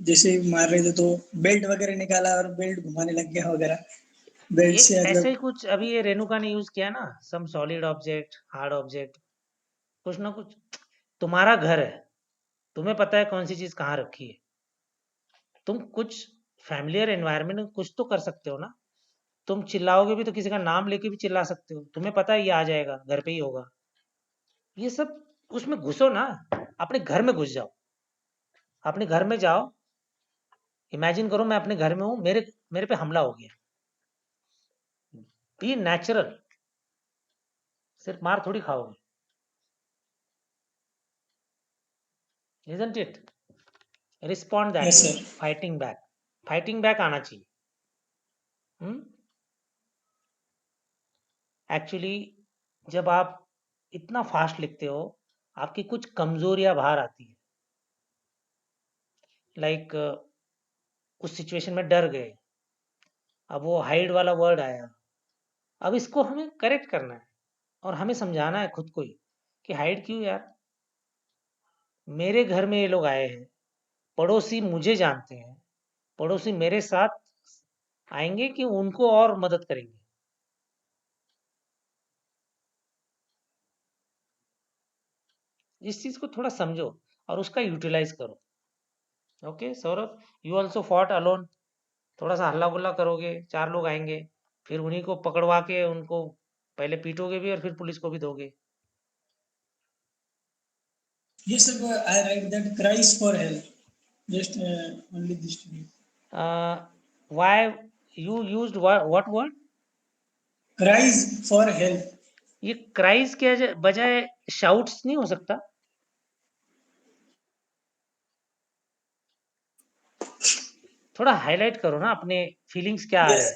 जैसे मार रहे थे तो बेल्ट वगैरह निकाला और बेल्ट घुमाने लग गया वगैरह, बेल्ट ये से ऐसे मतलब। ही कुछ अभी ये रेणुका ने यूज किया ना, some solid object, hard object, कुछ ना कुछ। तुम्हारा घर है, तुम्हें पता है कौन सी चीज कहाँ रखी है, तुम कुछ फैमिलियर एनवायरनमेंट में कुछ तो कर सकते हो ना। तुम चिल्लाओगे भी तो किसी का नाम लेके भी चिल्ला सकते हो, तुम्हें पता है ये आ जाएगा, घर पे ही होगा। ये सब उसमें घुसो ना, अपने घर में घुस जाओ, अपने घर में जाओ, इमेजिन करो मैं अपने घर में हूँ, मेरे मेरे पे हमला हो गया। बी नेचुरल, सिर्फ मार थोड़ी खाओगे, isn't it? Respond that yes way, sir. Fighting back, fighting back आना चाहिए। एक्चुअली जब आप इतना फास्ट लिखते हो, आपकी कुछ कमजोरियां बाहर आती है। लाइक उस सिचुएशन में डर गए, अब वो हाइड वाला वर्ड आया, अब इसको हमें करेक्ट करना है और हमें समझाना है खुद को ही कि हाइड क्यों यार, मेरे घर में ये लोग आए हैं, पड़ोसी मुझे जानते हैं, पड़ोसी मेरे साथ आएंगे कि उनको और मदद करेंगे। इस चीज को थोड़ा समझो और उसका यूटिलाइज करो। Okay Saurabh, you also fought alone, थोड़ा सा हल्ला गुल्ला करोगे, 4 लोग आएंगे, फिर उन्हीं को पकड़वा के उनको पहले पीटोगे भी और फिर पुलिस को भी दोगे। Yes sir, I write that cries for help, just only this to me. Why you used what word? Cries for help. ये क्राइज के बजाय शाउट्स नहीं हो सकता? थोड़ा हाईलाइट करो ना अपने फीलिंग्स क्या आ रहे यस। हैं।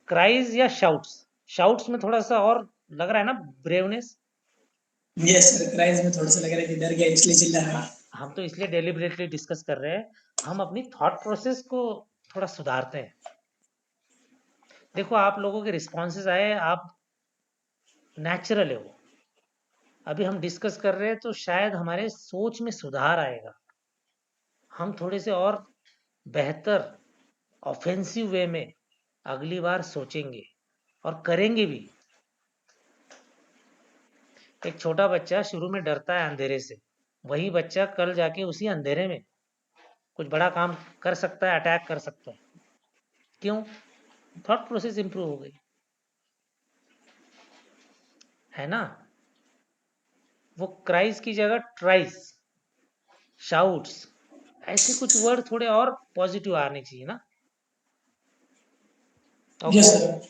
क्राइज या शाउट्स? शाउट्स में थोड़ा सा और लग रहा है ना ब्रेवनेस। यस सर, क्राइज में थोड़ा सा लग रहा है कि डर गया इसलिए चिल्ला रहा है। हम तो इसलिए डेलिबरेटली डिस्कस कर रहे हैं, हम अपनी थॉट प्रोसेस को थोड़ा सुधारते हैं। देखो आप लोगों के रिस्पॉन्सेज आए, आप नेचुरल है वो, अभी हम डिस्कस कर रहे हैं तो शायद हमारे सोच में सुधार आएगा, हम थोड़े से और बेहतर ऑफेंसिव वे में अगली बार सोचेंगे और करेंगे भी। एक छोटा बच्चा शुरू में डरता है अंधेरे से, वही बच्चा कल जाके उसी अंधेरे में कुछ बड़ा काम कर सकता है, अटैक कर सकता है। क्यों? थॉट प्रोसेस इंप्रूव हो गई है ना। वो क्राइज की जगह ट्राइज, शाउट्स, ऐसे कुछ वर्ड थोड़े और पॉजिटिव आने चाहिए ना. Yes, Okay, sir.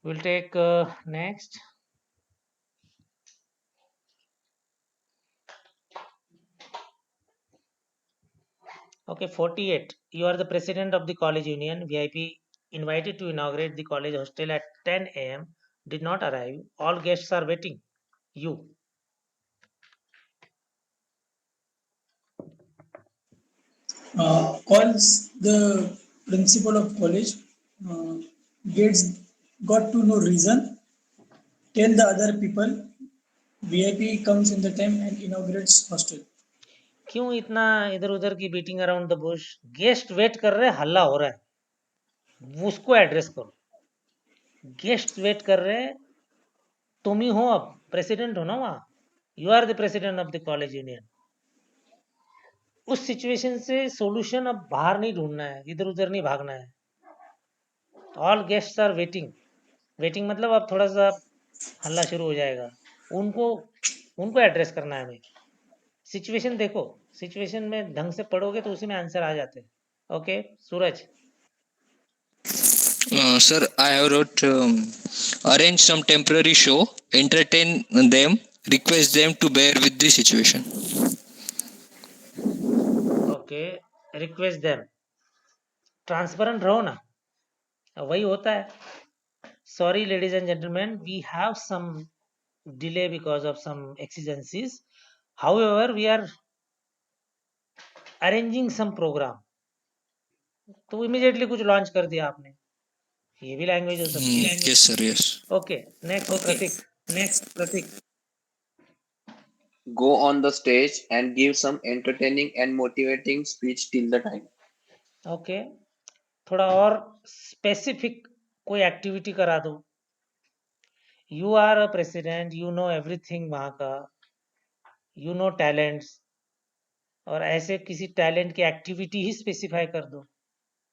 we'll take next. Okay, 48. You are the president of the college union. VIP invited to inaugurate the college hostel at 10 a.m. Did not arrive. All guests are waiting. You. Calls the principal of college. Uh, Gets got to no reason. Tell the other people. VIP comes in the time and inaugurates hostel. क्यों इतना इधर उधर की beating around the bush? Guest wait कर रहे हैं, हल्ला हो रहा है, उसको एड्रेस करो. गेस्ट वेट कर रहे हैं, तुम ही हो, अब प्रेसिडेंट हो ना वहाँ. You are the president of the college union. उस सिचुएशन से सॉल्यूशन अब बाहर नहीं ढूंढना है, इधर उधर नहीं भागना है. All guests are waiting. Waiting मतलब अब थोड़ा सा हल्ला शुरू हो जाएगा. उनको उनको एड्रेस करना है हमें. सिचुएशन देखो, सिचुएशन में ढंग से पढ़ोगे तो उसी में आंसर आ जाते हैं. Okay Suraj. Sir, I have wrote arrange some temporary show, entertain them, request them to bear with the situation. Okay, request them. Transparent रहो ना, वही होता है. Sorry ladies and gentleman, we have some delay because of some exigencies. However, we are arranging some program. तो immediately कुछ launch कर दिया आपने. ये भी लैंग्वेज हो सकती है. Yes, sir, yes. Okay next Pratik. Next, Pratik. Go on the stage and give some entertaining and motivating speech till the time. Okay, थोड़ा और स्पेसिफिक कोई एक्टिविटी करा दो. You are a president, you know everything वहाँ का, you know talents, और ऐसे किसी टैलेंट की एक्टिविटी ही स्पेसिफाई कर दो.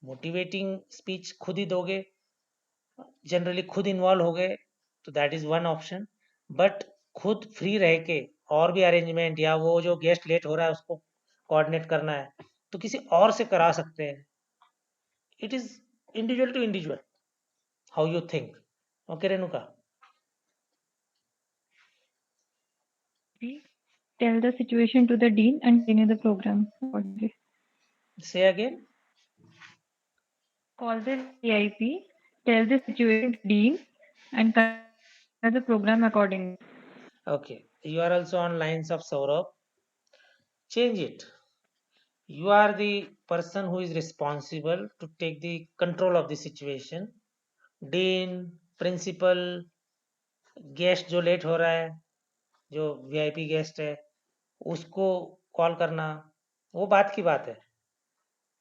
मोटिवेटिंग स्पीच खुद ही दोगे, जनरली खुद इन्वॉल्व हो गए तो that is one option. But खुद फ्री रह के और भी अरेंजमेंट या वो जो गेस्ट लेट हो रहा है उसको कोऑर्डिनेट करना है तो किसी और से करा सकते हैं. It is individual to individual how you think. Okay Renuka. Tell the situation to the dean and continue the program accordingly. से again. Call the VIP, tell the situation to dean and continue the program accordingly. Okay, you are also on lines of Saurabh. Change it. You are the person who is responsible to take the control of the situation. Dean, principal, guest जो late हो रहा है, जो VIP guest है, उसको call करना, वो बात की बात है.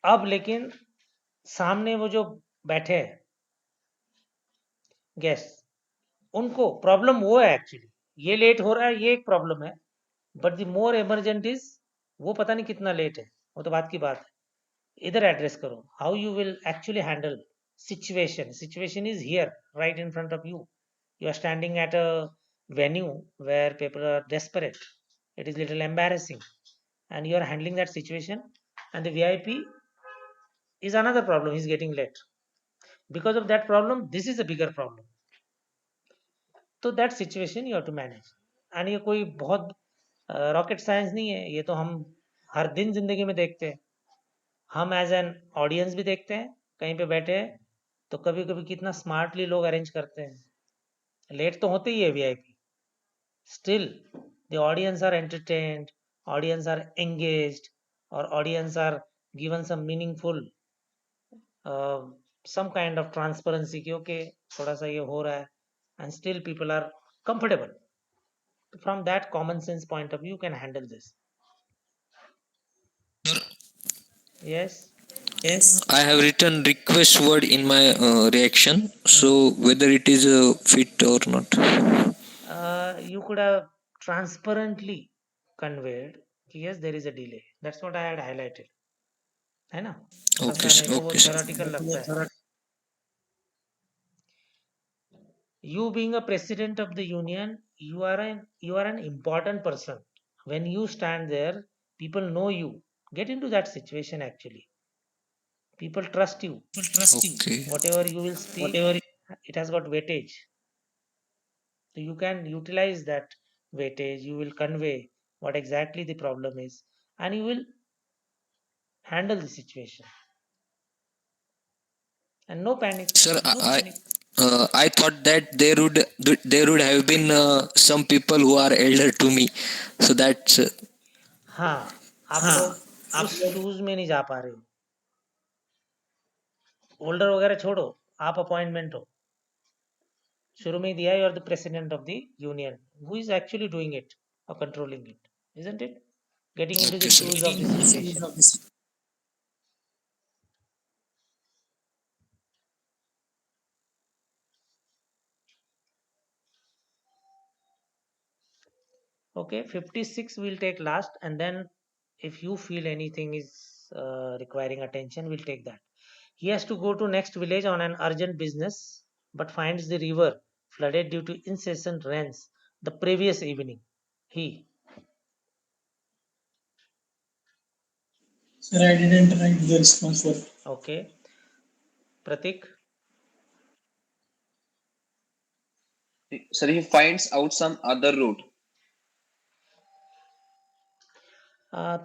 अब लेकिन सामने वो जो बैठे हैं गेस्ट, उनको प्रॉब्लम वो है एक्चुअली. ये लेट हो रहा है, ये एक प्रॉब्लम है. But the more emergent is, वो पता नहीं कितना लेट है, वो तो बात की बात है. इधर एड्रेस करो. How you will actually handle situation. Situation is here right in front of you. You are standing at a venue where people are desperate. It is little embarrassing, and you are handling that situation. And the VIP is another problem. He's getting late. Because of that problem, this is a bigger problem. तो that situation you have to manage. And ये कोई बहुत rocket science नहीं है. ये तो हम हर दिन जिंदगी में देखते हैं. हम एज एन ऑडियंस भी देखते हैं. कहीं पे बैठे हैं तो कभी कभी कितना स्मार्टली लोग अरेंज करते हैं. लेट तो होते ही है VIP. Still, the audience are entertained, audience are engaged, or audience are given some meaningful, uh, some kind of transparency कि okay थोड़ा सा ये हो रहा है, and still people are comfortable. From that common sense point of view, you can handle this. Sir, Yes. I have written request word in my reaction, so whether it is fit or not. You could have transparently conveyed कि yes there is a delay. That's what I had highlighted. है ना? थोड़ा Okay, सा sir. मेरे को वो Okay, sir. theoretical लगता है. You being a president of the union, you are an important person. When you stand there, people know you. Get into that situation actually. People trust you. Okay. Whatever you will speak, it has got weightage. So you can utilize that weightage. You will convey what exactly the problem is, and you will handle the situation. And no panic. Sir, I thought that there would have been some people who are elder to me, so that's हाँ, आप लोग उस shoes में नहीं जा पा रहे हो. ओल्डर वगैरह छोड़ो, आप अपॉइंटमेंट हो. शुरू में ही दिया है, you are the president of the union. Who is actually doing it और controlling it? Isn't it? Getting into okay, the sir. shoes of the situation. Okay, 56 we'll take last, and then if you feel anything is requiring attention, we'll take that. He has to go to next village on an urgent business, but finds the river flooded due to incessant rains the previous evening. He. Sir, I didn't write the response for. Okay. Pratik. Sir, he finds out some other route.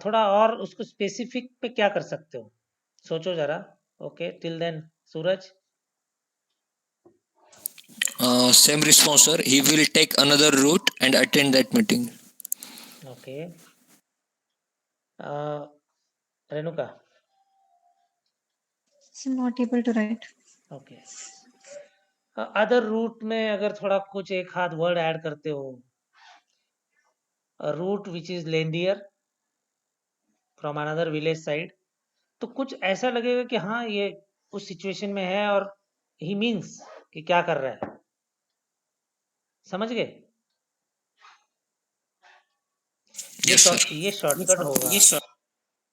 थोड़ा और उसको specific पे क्या कर सकते हो? सोचो जरा. Okay, till then Suraj. Same response, sir. He will take another route and attend that meeting. Okay. Renuka. So not able to write. Okay. Other route में अगर थोड़ा कुछ एक हाथ वर्ड ऐड करते हो, route which is lengthier from another village side, तो कुछ ऐसा लगेगा कि हाँ ये उस सिचुएशन में है और ही मीन्स कि क्या कर रहा है. समझ गए? Yes, sir. ये शॉर्टकट होगा.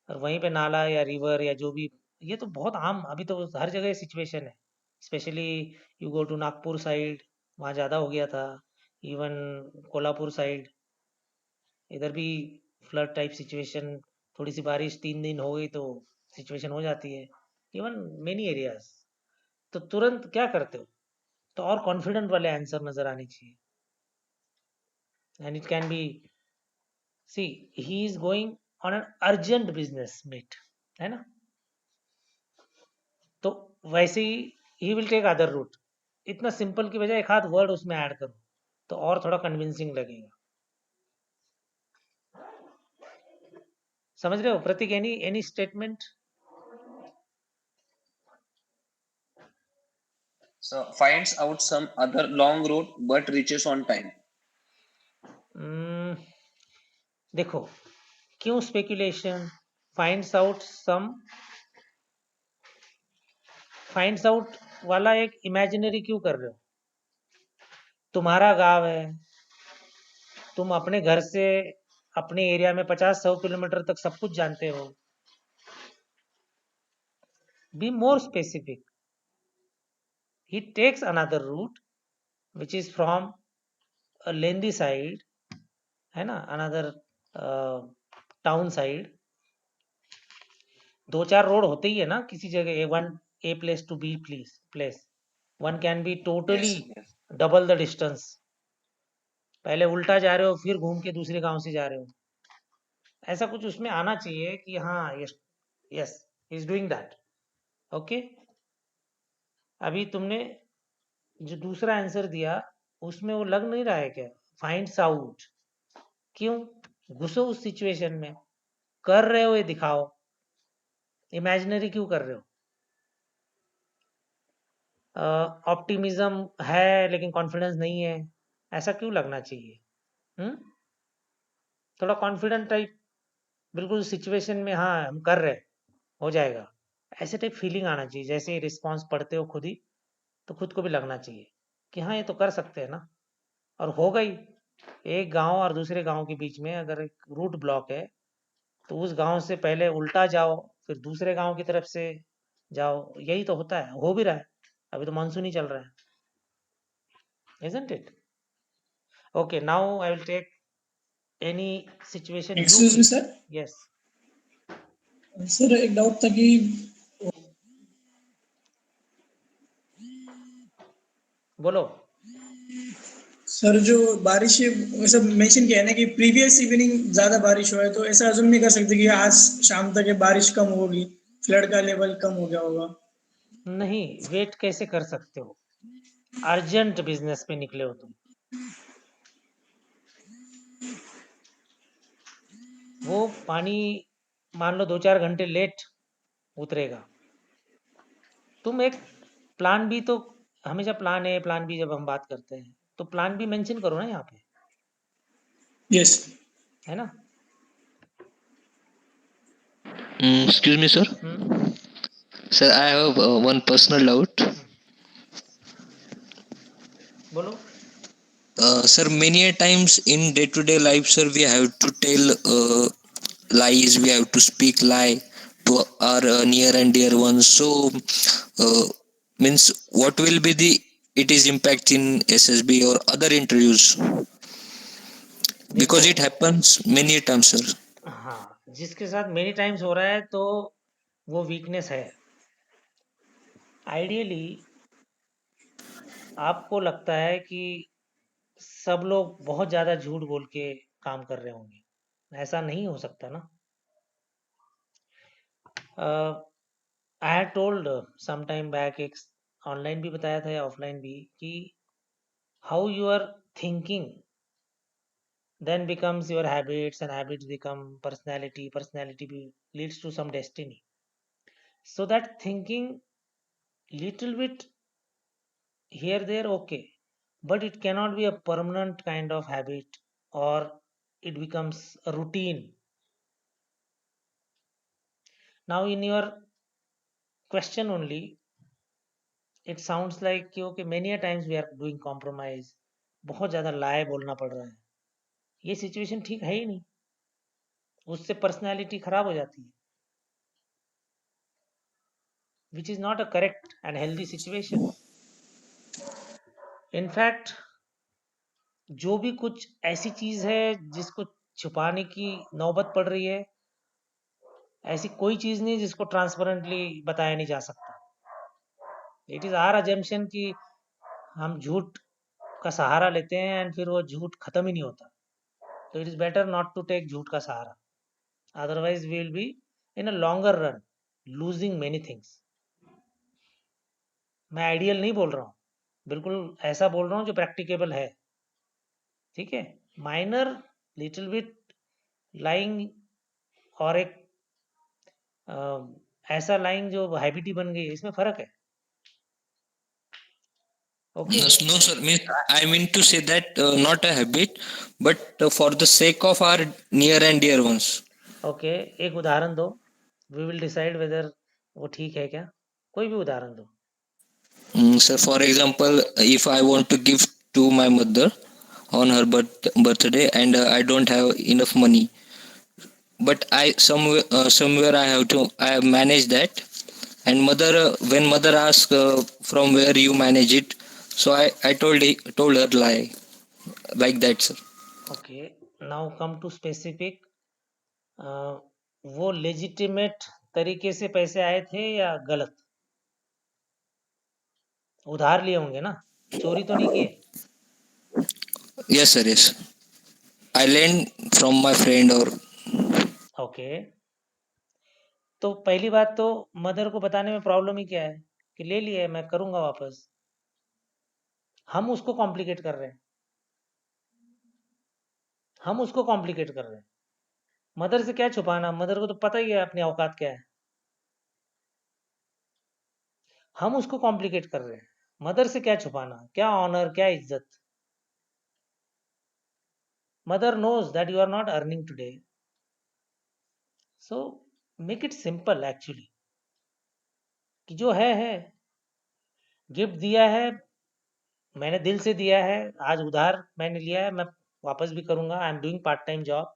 और वहीं पे नाला या रिवर या जो भी, ये तो बहुत आम, अभी तो हर जगह सिचुएशन है. Specially you go to Nagpur side, वहाँ ज़्यादा हो गया था. इवन कोल्हापुर साइड, इधर भी फ्लड टाइप सिचुएशन. थोड़ी सी बारिश 3 दिन हो गई तो सिचुएशन हो जाती है. Even many areas. तो तुरंत क्या करते हो? तो और कॉन्फिडेंट वाले आंसर नजर आने चाहिए. And it can be, see he is going on an urgent business meet, है ना? तो वैसे ही विल टेक अदर रूट. इतना सिंपल की बजाय एक आध वर्ड उसमें ऐड करो तो और थोड़ा कन्विंसिंग लगेगा. समझ रहे हो Pratik? Any statement? So finds out some other long route but reaches on time. देखो, क्यों स्पेकुलेशन? फाइंड्स आउट वाला एक इमेजिनरी क्यों कर रहे हो? तुम्हारा गांव है, तुम अपने घर से अपने एरिया में 50-100 किलोमीटर तक सब कुछ जानते हो. Be more specific. He takes another route which is from Lendi side, है ना, अनदर टाउन साइड. 2-4 रोड होते ही है ना किसी जगह. A place to be place. One can be totally Yes. Double the distance. पहले उल्टा जा रहे हो, फिर घूम के दूसरे गांव से जा रहे हो. ऐसा कुछ उसमें आना चाहिए कि हाँ yes yes he is doing that. Okay. अभी तुमने जो दूसरा आंसर दिया उसमें वो लग नहीं रहा है क्या? Finds out. क्यों? घुसो उस सिचुएशन में. कर रहे हो ये दिखाओ. इमेजिनरी क्यों कर रहे हो? ऑप्टिमिज्म है लेकिन कॉन्फिडेंस नहीं है, ऐसा क्यों लगना चाहिए? थोड़ा कॉन्फिडेंट टाइप, बिल्कुल सिचुएशन में हाँ हम कर रहे हैं, हो जाएगा, ऐसे टाइप फीलिंग आना चाहिए. जैसे ही रिस्पॉन्स पढ़ते हो खुद ही, तो खुद को भी लगना चाहिए कि हाँ ये तो कर सकते हैं ना. और होगा ही. एक गांव और दूसरे गांव के बीच में अगर एक रूट ब्लॉक है तो उस गांव से पहले उल्टा जाओ, फिर दूसरे गांव की तरफ से जाओ. यही तो होता है, हो भी रहा है. अभी तो मानसून ही चल रहा है, isn't it? Okay, now I will take any situation you excuse me feel. Sir. Yes, sir एक डाउट था कि बोलो. सर जो बारिश वैसे मेंशन किया है ना कि प्रीवियस इवनिंग ज्यादा बारिश हुआ है, तो ऐसा अजूम नहीं कर सकते कि आज शाम तक ये बारिश कम होगी, फ्लड का लेवल कम हो गया होगा. नहीं, वेट कैसे कर सकते हो? अर्जेंट बिजनेस पे निकले हो तुम. वो पानी मान लो 2-4 घंटे लेट उतरेगा. तुम एक प्लान बी तो, हमेशा प्लान ए प्लान बी जब हम बात करते हैं तो प्लान बी मेंशन करो ना यहाँ पे, यस. है ना? Excuse me, sir. Hmm. Sir, I have one personal doubt. बोलो. Sir, many a times in day-to-day life, sir, we have to tell lies. We have to speak lie to our near and dear ones. So, means what will be the it is impact in SSB or other interviews, देखो, because it happens many a times, sir. हाँ, जिसके साथ many times हो रहा है तो वो weakness है. आइडियली आपको लगता है कि सब लोग बहुत ज़्यादा झूठ बोल के काम कर रहे होंगे. ऐसा नहीं हो सकता ना. I had told some time back, एक ऑनलाइन भी बताया था या ऑफलाइन भी, कि how you are thinking then becomes your habits, and habits become personality, personality leads to some destiny. So that thinking little bit here there, okay, but it cannot be a permanent kind of habit, or it becomes a routine. Now in your question only, it sounds like कि okay, many a times we are doing compromise, बहुत ज़्यादा lie बोलना पड़ रहा है. ये situation ठीक है ही नहीं, उससे पर्सनैलिटी खराब हो जाती है, which is not a correct and healthy situation. In fact, जो भी कुछ ऐसी चीज़ है जिसको छुपाने की नौबत पड़ रही है, ऐसी कोई चीज़ नहीं जिसको ट्रांसपेरेंटली बताया नहीं जा सकता. इट इज़ आवर अजम्पशन कि हम झूठ का सहारा लेते हैं एंड फिर वो झूठ खत्म ही नहीं होता. तो it is better not to take झूठ का सहारा, otherwise we will be in a longer run losing many things. मैं आइडियल नहीं बोल रहा हूँ, बिल्कुल ऐसा बोल रहा हूँ जो प्रैक्टिकेबल है. ठीक है, माइनर लिटिल बिट लाइंग और एक ऐसा लाइन जो हैबिट ही बन गई है, इसमें फर्क है. Okay. No, no, sir. I mean to say that not a habit, but for the sake of our near and dear ones. Okay, एक उदाहरण दो, वी विल डिसाइड वेदर वो ठीक है क्या. कोई भी उदाहरण दो. Sir, for example, if I want to give to my mother on her birthday and I don't have enough money, but I somewhere I have managed that. And mother, when mother asked from where you manage it, so I told her lie like that, sir. ओके, now come to specific. वो legitimate तरीके से पैसे आए थे या गलत? उधार लिए होंगे ना, चोरी तो नहीं किए. Yes, sir. Yes, I learned from my friend or okay, तो पहली बात तो मदर को बताने में प्रॉब्लम ही क्या है कि ले लिए मैं करूंगा वापस. हम उसको कॉम्प्लिकेट कर रहे हैं, हम उसको कॉम्प्लिकेट कर रहे हैं. मदर से क्या छुपाना, मदर को तो पता ही है अपनी औकात क्या है. हम उसको कॉम्प्लिकेट कर रहे हैं. मदर से क्या छुपाना, क्या ऑनर, क्या इज्जत. Mother knows that you are not earning today, so make it simple actually, कि जो है गिफ्ट दिया है, मैंने दिल से दिया है, आज उधार मैंने लिया है, मैं वापस भी करूंगा. I am doing part time job.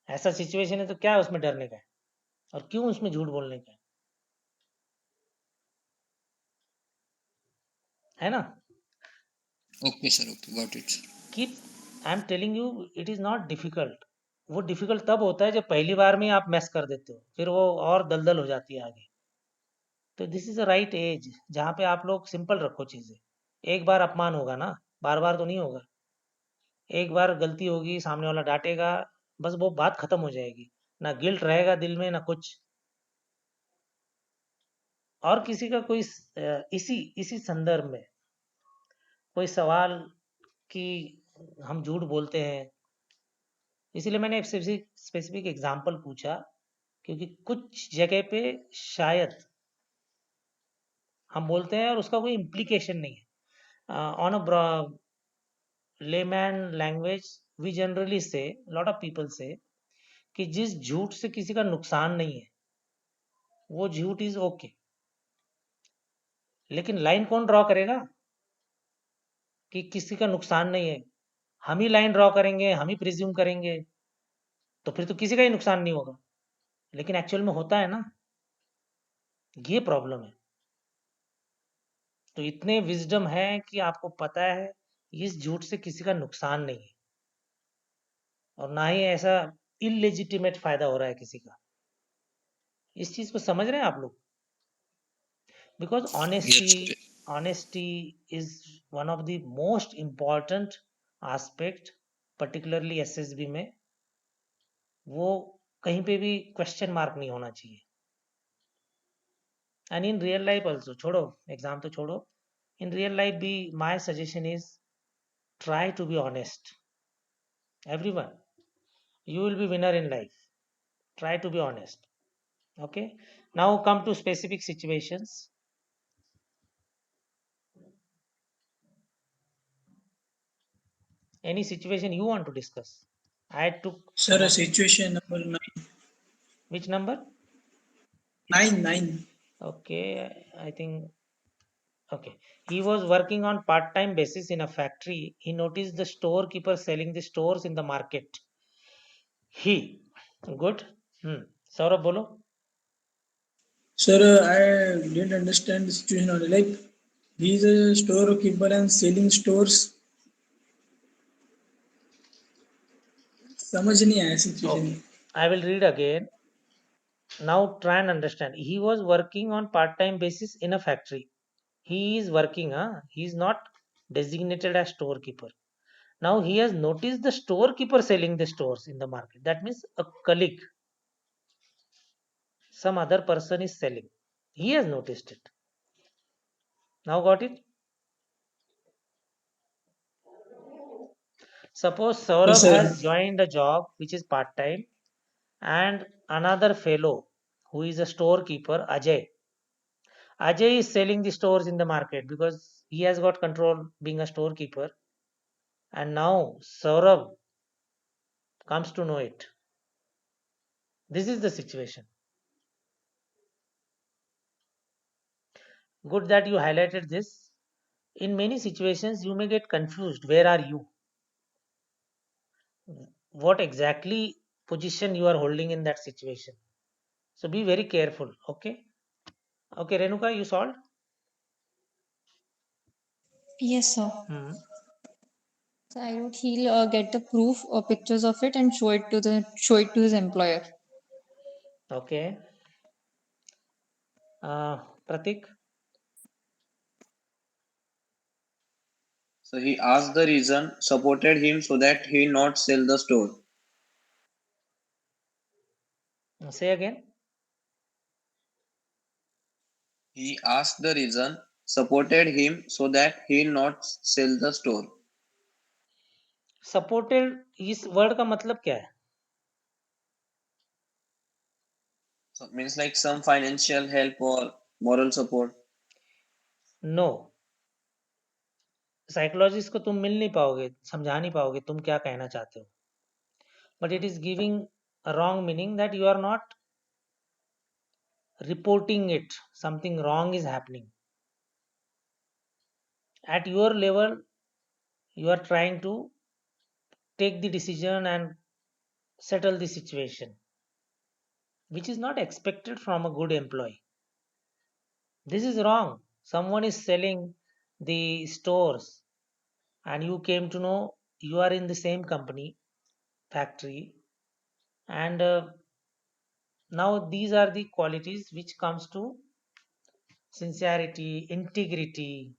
ऐसा सिचुएशन है तो क्या उसमें डरने का है, और क्यों उसमें झूठ बोलने का है ना. okay, sir. Okay, got it. Keep I am telling you it is not difficult. वो डिफिकल्ट तब होता है जब पहली बार में आप मैस कर देते हो, फिर वो और दलदल हो जाती है आगे। तो this is a right age जहाँ पे आप लोग सिंपल रखो चीज़ें। एक बार अपमान होगा ना, बार बार तो नहीं होगा। एक बार गलती होगी, सामने वाला डांटेगा, बस वो बात खत्म हो जाएगी। ना गिल्ट रहेगा दिल में, ना कुछ। और किसी का कोई इसी इसी संदर्भ में कोई सवाल कि हम झूठ बोलते हैं, इसीलिए मैंने एक स्पेसिफिक एग्जांपल पूछा, क्योंकि कुछ जगह पे शायद हम बोलते हैं और उसका कोई इम्प्लीकेशन नहीं है। On a layman language we generally say, lot of people say, कि जिस झूठ से किसी का नुकसान नहीं है वो झूठ इज ओके। लेकिन लाइन कौन ड्रॉ करेगा कि किसी का नुकसान नहीं है? हम ही लाइन ड्रॉ करेंगे, हम ही प्रिज्यूम करेंगे, तो फिर तो किसी का ही नुकसान नहीं होगा। लेकिन एक्चुअल में होता है ना, ये प्रॉब्लम है। तो इतने विजडम है कि आपको पता है इस झूठ से किसी का नुकसान नहीं है, और ना ही ऐसा इलेजिटिमेट फायदा हो रहा है किसी का। इस चीज को समझ रहे हैं आप लोग? Because Yes, honesty, sir. Honesty is one of the most important aspect, particularly SSB में। वो कहीं पे भी क्वेश्चन मार्क नहीं होना चाहिए। And in real life also, छोड़ो एग्जाम तो छोड़ो, इन रियल लाइफ भी my suggestion is try to be honest. Everyone, you will be winner in life. Try to be honest. Okay, now come to specific situations. Any situation you want to discuss? I took some Sir, of. situation number nine. Which number? Nine. Okay, I think. Okay, he was working on part-time basis in a factory. He noticed the storekeeper selling the stores in the market. He good. Saurabh bolo. Sir, I didn't understand the situation only. Like, he's a storekeeper and selling stores. समझ नहीं आया situation. Okay, I will read again. Now try and understand. He was working on part-time basis in a factory. He is working, he is not designated as storekeeper. Now he has noticed the storekeeper selling the stores in the market. That means a colleague, some other person is selling. He has noticed it. Now got it? Suppose Yes, Saurabh sir. has joined a job which is part-time, and another fellow who is a storekeeper, Ajay. Ajay is selling the stores in the market because he has got control being a storekeeper. And now Saurabh comes to know it. This is the situation. Good that you highlighted this. In many situations, you may get confused. Where are you? What exactly position you are holding in that situation? So be very careful. Okay. Okay, Renuka, you solved? Yes, sir. Hmm. So I wrote he'll get the proof or pictures of it and show it to his employer. Okay. Pratik. So he asked the reason, supported him so that he not sell the store. Say again. He asked the reason, supported him so that he not sell the store. Supported इस word का मतलब क्या है? So it means like some financial help or moral support. No, psychologist को तुम मिल नहीं पाओगे, समझा नहीं पाओगे तुम क्या कहना चाहते हो. But it is giving a wrong meaning that you are not reporting it. Something wrong is happening at your level. You are trying to take the decision and settle the situation, which is not expected from a good employee. This is wrong. Someone is selling the stores and you came to know you are in the same company, factory, and now these are the qualities which comes to sincerity, integrity,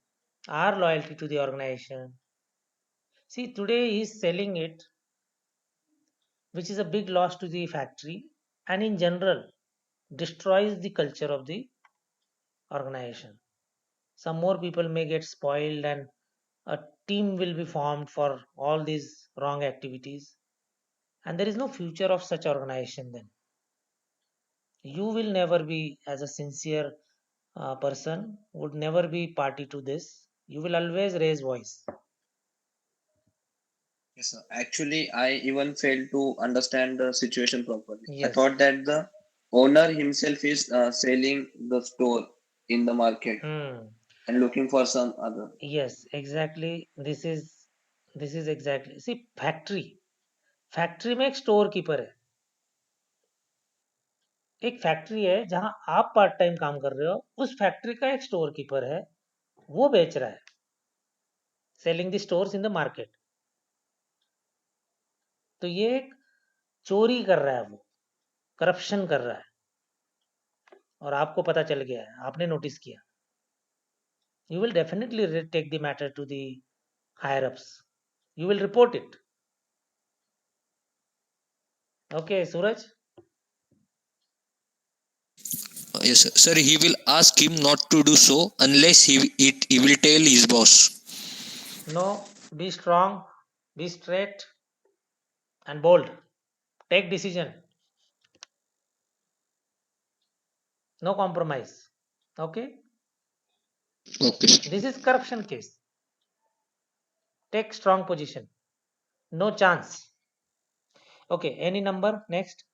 our loyalty to the organization. See, today he's selling it, which is a big loss to the factory, and in general destroys the culture of the organization. Some more people may get spoiled, and a team will be formed for all these wrong activities, and there is no future of such organization. Then you will never be, as a sincere person, would never be party to this. You will always raise voice. Yes, sir. Actually, I even failed to understand the situation properly. I Yes. thought that the owner himself is selling the store in the market Hmm. and looking for some other. Yes, exactly. This is exactly. See, factory में एक store keeper है. एक factory है जहां आप part time काम कर रहे हो. उस फैक्ट्री का एक स्टोर कीपर है, वो बेच रहा है, selling the stores in the market. तो ये एक चोरी कर रहा है, वो करप्शन कर रहा है, और आपको पता चल गया है, आपने नोटिस किया. You will definitely take the matter to the higher ups. You will report it. Okay Suraj. Yes, sir. He will ask him not to do so unless he will tell his boss. No, be strong, be straight and bold. Take decision. No compromise. Okay. Okay, sir. This is corruption case. Take strong position. No chance. Okay, any number next?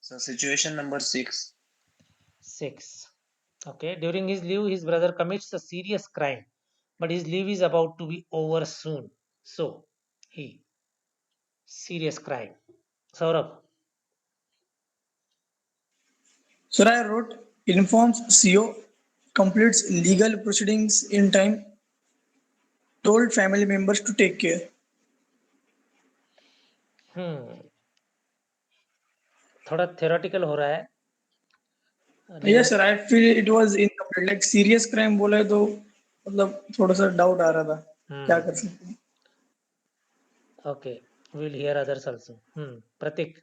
So situation number 6. 6. Okay, during his leave his brother commits a serious crime, but his leave is about to be over soon. So he serious crime. Saurabh. Soraya wrote, informs CEO, completes legal proceedings in time, told family members to take care. थोड़ा theoretical हो रहा है. Yes, लेकिन sir, I feel it was incomplete. Like serious crime बोला है तो मतलब थोड़ा सा डाउट आ रहा था क्या कर सकते हैं. okay, we will hear others also. Pratik.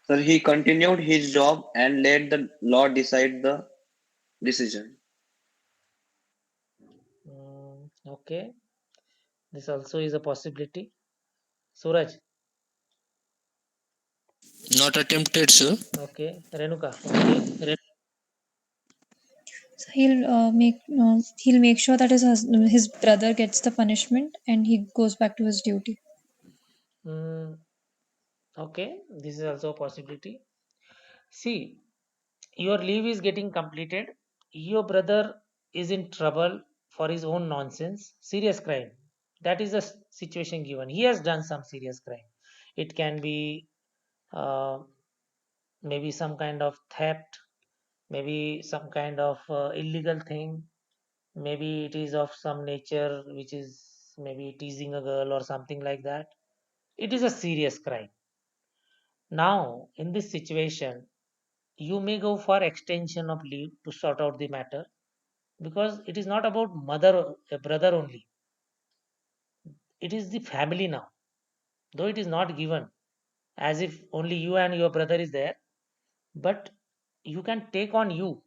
So he continued his job and let the law decide the decision. Okay, this also is a possibility. Suraj. Not attempted, sir. Okay, Renuka. So he'll make sure that his brother gets the punishment and he goes back to his duty. Mm, okay, this is also a possibility. See, your leave is getting completed. Your brother is in trouble for his own nonsense, serious crime. That is the situation given. He has done some serious crime. It can be uh, maybe some kind of theft, maybe some kind of illegal thing, maybe it is of some nature which is maybe teasing a girl or something like that. It is a serious crime. Now, in this situation, you may go for extension of leave to sort out the matter, because it is not about mother brother only. It is the family now. Though it is not given as if only you and your brother is there, but you can take on you.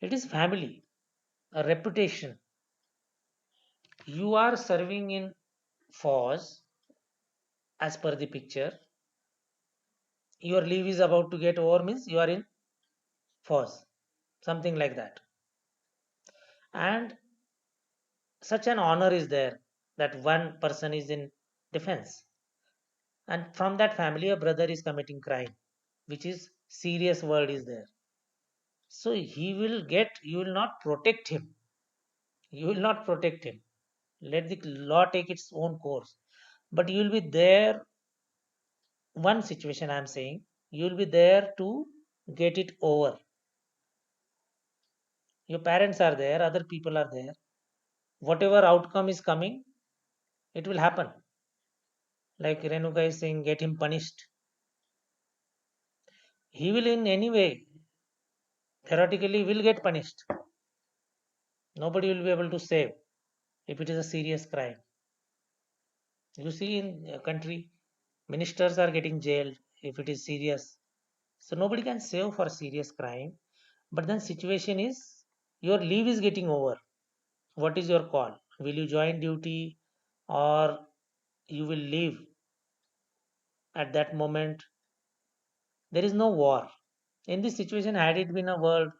It is family, a reputation. You are serving in force as per the picture. Your leave is about to get over means you are in force, something like that. And such an honor is there that one person is in defense, and from that family a brother is committing crime, which is serious word is there. So he will get, you will not protect him, you will not protect him. Let the law take its own course, but you will be there. One situation I am saying, you will be there to get it over. Your parents are there, other people are there. Whatever outcome is coming, it will happen. Like Renuka is saying, get him punished. He will in any way, theoretically, will get punished. Nobody will be able to save if it is a serious crime. You see in a country, ministers are getting jailed if it is serious. So nobody can save for serious crime. But then situation is your leave is getting over. What is your call? Will you join duty or you will leave at that moment? There is no war. In this situation, had it been a world,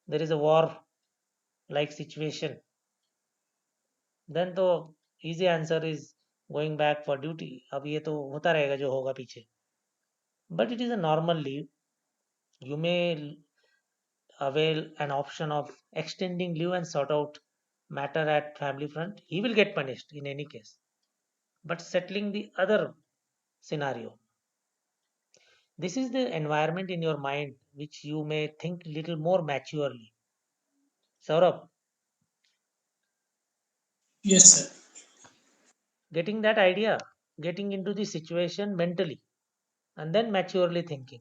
there is a war like situation, then the easy answer is going back for duty. अब ये तो होता रहेगा जो होगा पीछे. But it is a normal leave. You may avail an option of extending leave and sort out matter at family front. He will get punished in any case. But settling the other scenario, this is the environment in your mind which you may think little more maturely. Saurabh, Yes, sir. getting that idea, getting into the situation mentally, and then maturely thinking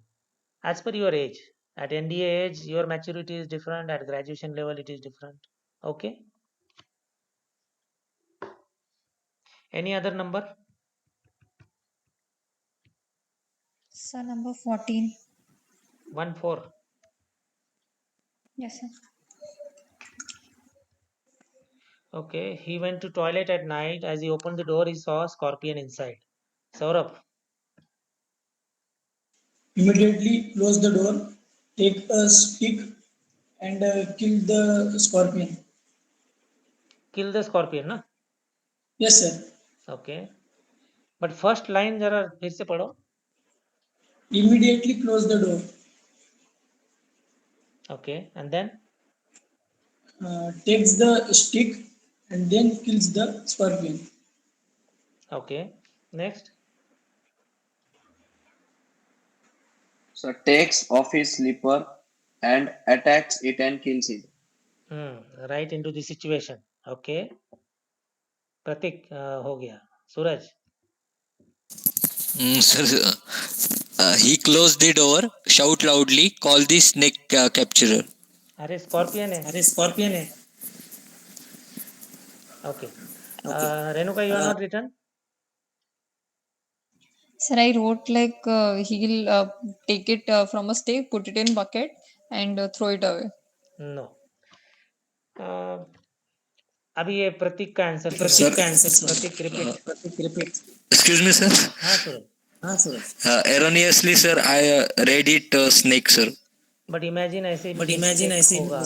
as per your age. At NDA age, your maturity is different. At graduation level, it is different. Okay. Any other number? Sir, number 14. 1 4. Yes, sir. Okay. He went to toilet at night. As he opened the door, he saw a scorpion inside. Saurabh, Immediately close the door, take a stick, and kill the scorpion. kill the scorpion, na? Yes, sir. Okay. But first line जरा फिर से पढ़ो. Immediately close the door. Okay. And then Takes the stick and then kills the scorpion. okay. Next. So takes off his slipper and attacks it and kills it. Right into the situation. Okay. प्रतीक हो गया. सूरज. Sir, he closed the door, shout loudly, call the snake capturer. अरे scorpion है. Scorpion है. Okay. Renuka, you are not written. Sir, I wrote like he'll take it from a stake, put it in bucket, and throw it away. No. अभी ये प्रतीक का answer सुनो. प्रतीक का answer सुनो. प्रतीक repeat. प्रतीक repeat. Excuse me, sir. हाँ सूरज. हाँ sir. Erroneously, sir, I read it snake, sir. But imagine ऐसे but imagine ऐसे होगा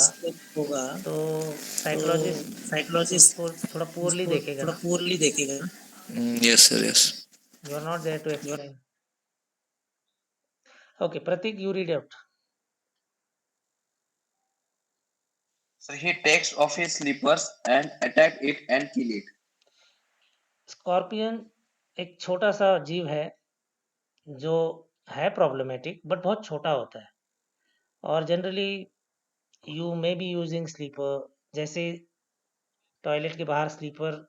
होगा तो साइकोलॉजिस्ट उसको थोड़ा पुअरली देखेगा थोड़ा ना. पुअरली देखेगा. Yes, sir, yes. You are not there to explain. Okay, Pratik, you read out. So he takes off his slippers and attack it and kill it. Scorpion एक छोटा सा जीव है जो है प्रॉब्लमेटिक बट बहुत छोटा होता है और generally you may be using slipper. जैसे टॉयलेट के बाहर स्लीपर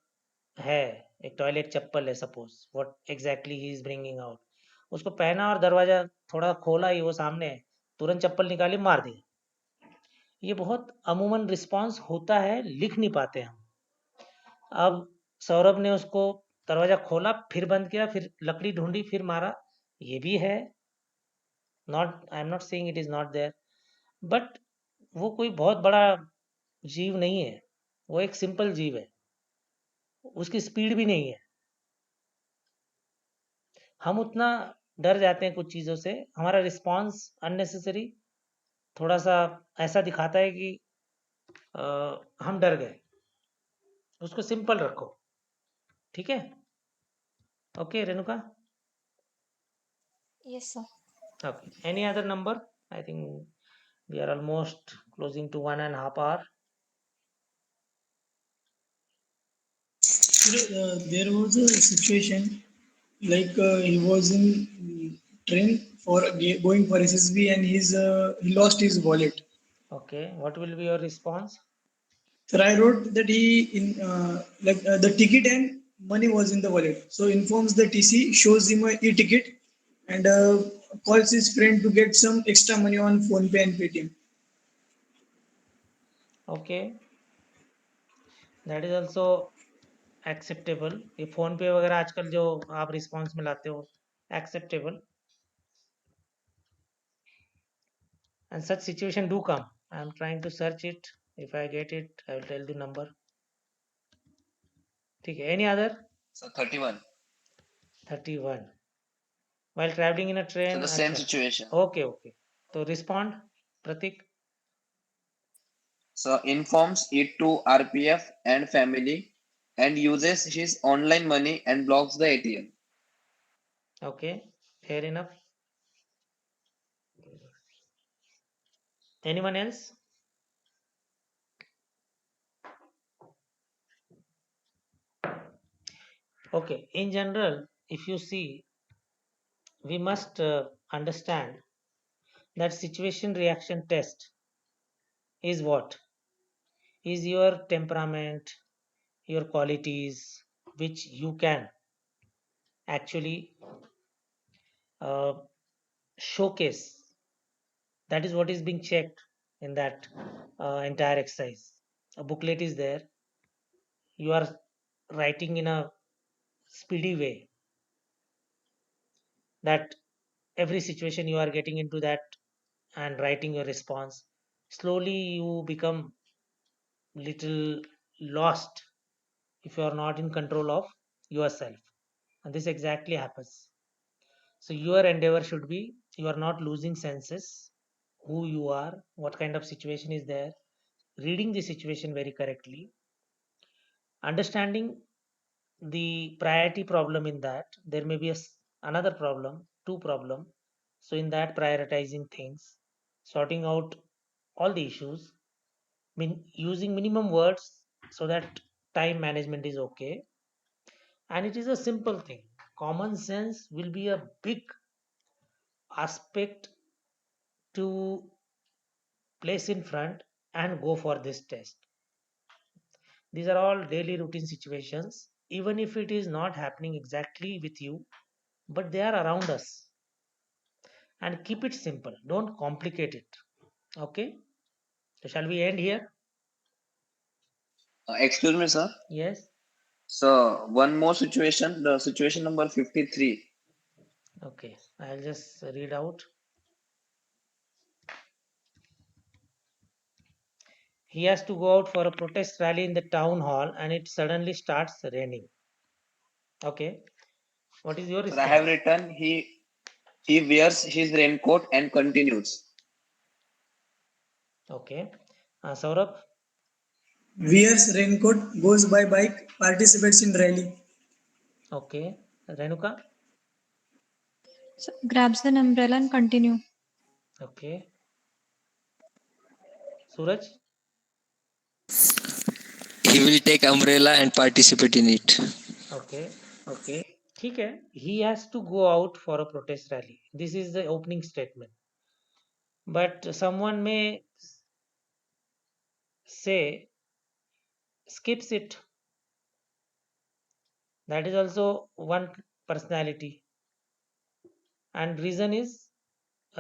है, एक टॉयलेट चप्पल है suppose, what exactly he is bringing out. उसको पहना और दरवाजा थोड़ा खोला ही वो सामने है, तुरंत चप्पल निकाली मार दी. ये बहुत अमूमन रिस्पांस होता है, लिख नहीं पाते हम. अब सौरभ ने उसको दरवाजा खोला फिर बंद किया फिर लकड़ी ढूंढी फिर मारा, ये भी है. Not I am not saying it is not there, but वो कोई बहुत बड़ा जीव नहीं है, वो एक सिंपल जीव है, उसकी स्पीड भी नहीं है. हम उतना डर जाते हैं कुछ चीज़ों से, हमारा रिस्पांस अननेसेसरी थोड़ा सा ऐसा दिखाता है कि हम डर गए. उसको सिंपल रखो, ठीक है. Okay Renuka. Yes, sir. Okay. Any other number? I think we are almost closing to 1.5 hour. There was a situation like he was in train for going for SSB and he lost his wallet. Okay, what will be your response? Sir, I wrote that he in the ticket and money was in the wallet. So informs the TC, shows him a e-ticket, and calls his friend to get some extra money on PhonePe and Paytm. Okay, that is also acceptable. ये phone पे वगैरह आजकल जो आप response में लाते हो, acceptable. And such situation do come. I am trying to search it. If I get it, I will tell the number. ठीक है. Any other? So 31. 31. While traveling in a So train. the same अच्छा. situation. Okay, okay. So respond, Pratik. So informs it to RPF and family and uses his online money and blocks the ATM. Okay, fair enough. Anyone else? Okay, in general, if you see, we must understand that situation reaction test is what? Is your temperament, your qualities, which you can actually uh, showcase. That is what is being checked in that entire exercise. A booklet is there. You are writing in a speedy way that every situation you are getting into that and writing your response. Slowly you become little lost if you are not in control of yourself. And this exactly happens. So your endeavor should be you are not losing senses, who you are, what kind of situation is there, reading the situation very correctly, understanding the priority problem in that there may be another problem, two problem. So in that prioritizing things, sorting out all the issues, using minimum words so that time management is okay. And it is a simple thing. Common sense will be a big aspect to place in front and go for this test. These are all daily routine situations, even if it is not happening exactly with you, but they are around us. And keep it simple, don't complicate it. Okay, so shall we end here? Excuse me, sir. Yes. So one more situation, the situation number 53. Okay, I'll just read out. He has to go out for a protest rally in the town hall and it suddenly starts raining. Okay, what is your So I have response? written he wears his raincoat and continues. Okay, Saurabh. Wears raincoat, goes by bike, participates in rally. Okay, Renuka. So grabs an umbrella and continue. Okay, Suraj. He will take umbrella and participate in it. Okay, ठीक है. He has to go out for a protest rally. This is the opening statement. But someone may say skips it. That is also one personality. And reason is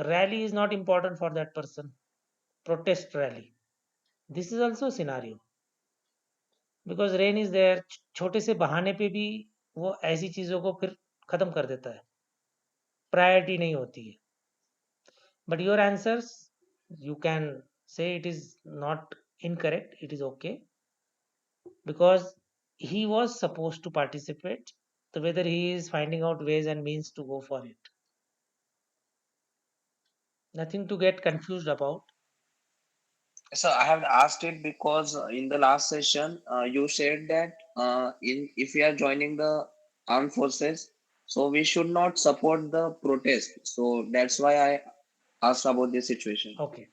rally is not important for that person. Protest rally. This is also a scenario. Because rain is there. छोटे से बहाने पे भी वो ऐसी चीजों को फिर खत्म कर देता है. प्रायोरिटी नहीं होती है. But your answers, you can say it is not incorrect. It is okay because he was supposed to participate. So whether he is finding out ways and means to go for it. Nothing to get confused about. So I have asked it because in the last session you said that in if we are joining the armed forces, so we should not support the protest. So that's why I asked about this situation. Okay.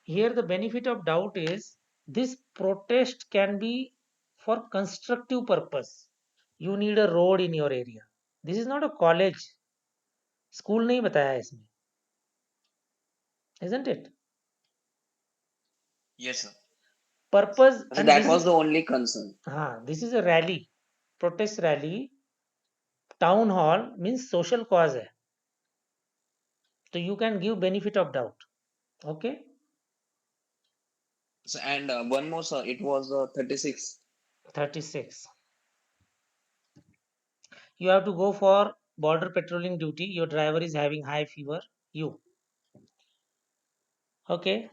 Here the benefit of doubt is this protest can be for constructive purpose. You need a road in your area. This is not a college. School नहीं बताया है इसमें. Isn't it? Yes, sir. Purpose, So and that this was is, the only concern. this is a rally, protest rally. Town hall means social cause है, so you can give benefit of doubt. Okay, So, and one more, sir. It was 36. 36. You have to go for border patrolling duty. Your driver is having high fever. You, okay?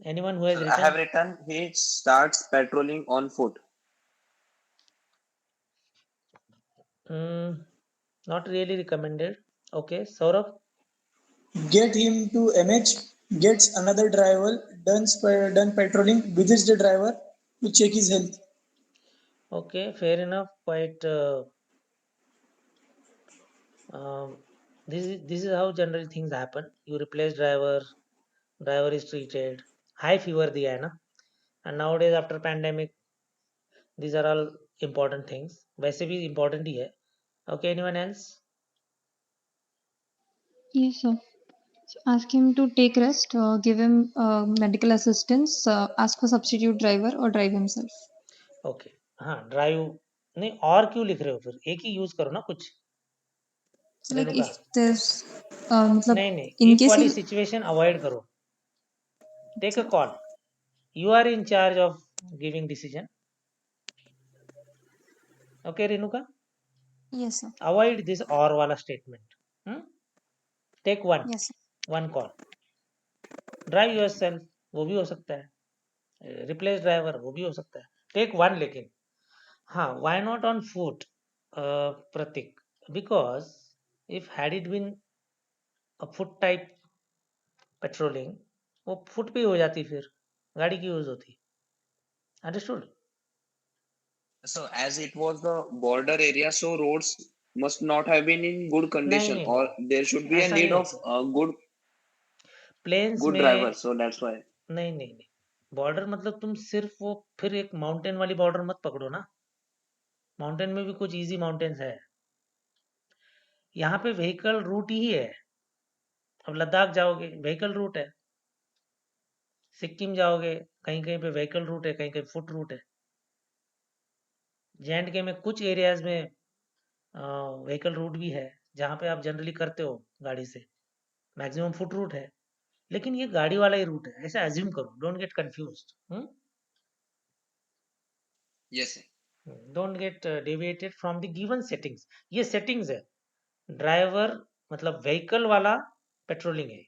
Anyone who has So I have written? written he starts patrolling on foot. Mm, not really recommended. Okay, Saurabh. Get him to MH, gets another driver, done patrolling, visits the driver to check his health. Okay, fair enough. Quite. Um, this is how generally things happen. You replace driver, driver is treated. High fever दिया है ना? And nowadays after pandemic, these are all important things. वैसे भी important ही है. Okay, anyone else? Yes, sir. So ask him to take rest, give him medical assistance, ask for substitute driver or drive himself. Okay. हाँ, drive नहीं, और क्यों लिख रहे हो फिर? एक ही यूज करो ना कुछ. So like Renuka. if there's मतलब नहीं नहीं, in एक case वाली he सिचुएशन अवॉइड करो. Take a call. You are in charge of giving decision. Okay, Renuka? yes sir, Avoid this or wala statement. Hmm? Take yes sir. one call. Drive yourself, वो भी हो सकता है. Replace driver, वो भी हो सकता है. Take one लेकिन. हाँ, why not on foot, Pratik? Because if had it been a foot type patrolling, वो foot पे ही हो जाती फिर. गाड़ी की यूज होती. Understood? So as it was the border area, so roads must not have been in good नहीं condition, नहीं or नहीं, there should be a ऐसा need नहीं of होता. Plains good driver. में So that's why. नहीं नहीं नहीं. बॉर्डर मतलब तुम सिर्फ वो फिर एक माउंटेन वाली बॉर्डर मत पकड़ो ना. माउंटेन में भी कुछ इजी माउंटेन्स है. यहाँ पे व्हीकल रूट ही है. अब लद्दाख जाओगे व्हीकल रूट है. सिक्किम जाओगे कहीं कहीं पे व्हीकल रूट है, कहीं कहीं फुट रूट है. जे में कुछ एरियाज में व्हीकल रूट भी है जहाँ पे आप जनरली करते हो गाड़ी से. मैक्सिमम फुट रूट है, लेकिन ये गाड़ी वाला ही रूट है, ऐसे अज्यूम करो. Don't get confused. Yes, sir. Don't get deviated from the given settings. ये सेटिंग्स है. ड्राइवर मतलब व्हीकल वाला पेट्रोलिंग है.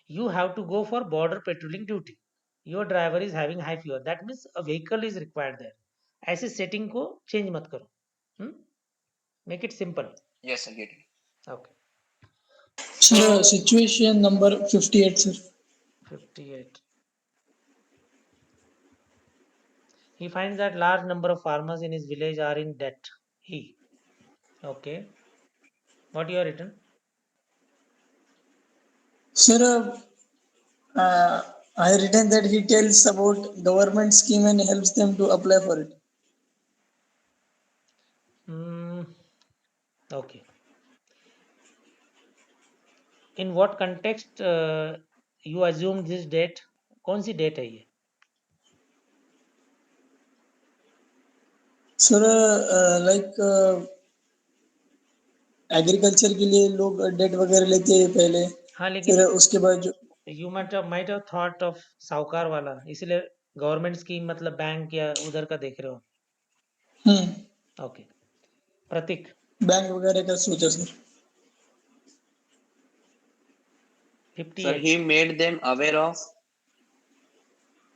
You have to go for border patrolling duty. Your driver is having high fever. That means a vehicle is required there. ऐसे setting को change मत करो. Make it simple. Yes, I get it. Okay. Sir, So situation number 58, sir. 58. He finds that large number of farmers in his village are in debt. He. Okay. What you have written? Sir, I written that he tells about government scheme and helps them to apply for it. Hmm. Okay. In what context you assume this date? कौन सी date है ये? Sir like agriculture के लिए लोग date वगैरह लेते हैं पहले, हाँ फिर लेकिन उसके बाद जो you might have thought of साहूकार वाला, इसलिए गवर्नमेंट स्कीम मतलब बैंक या उधर का देख रहे हो. ओके. प्रतीक. बैंक वगैरह का सोचा sir. Sir, 58. he made them aware of.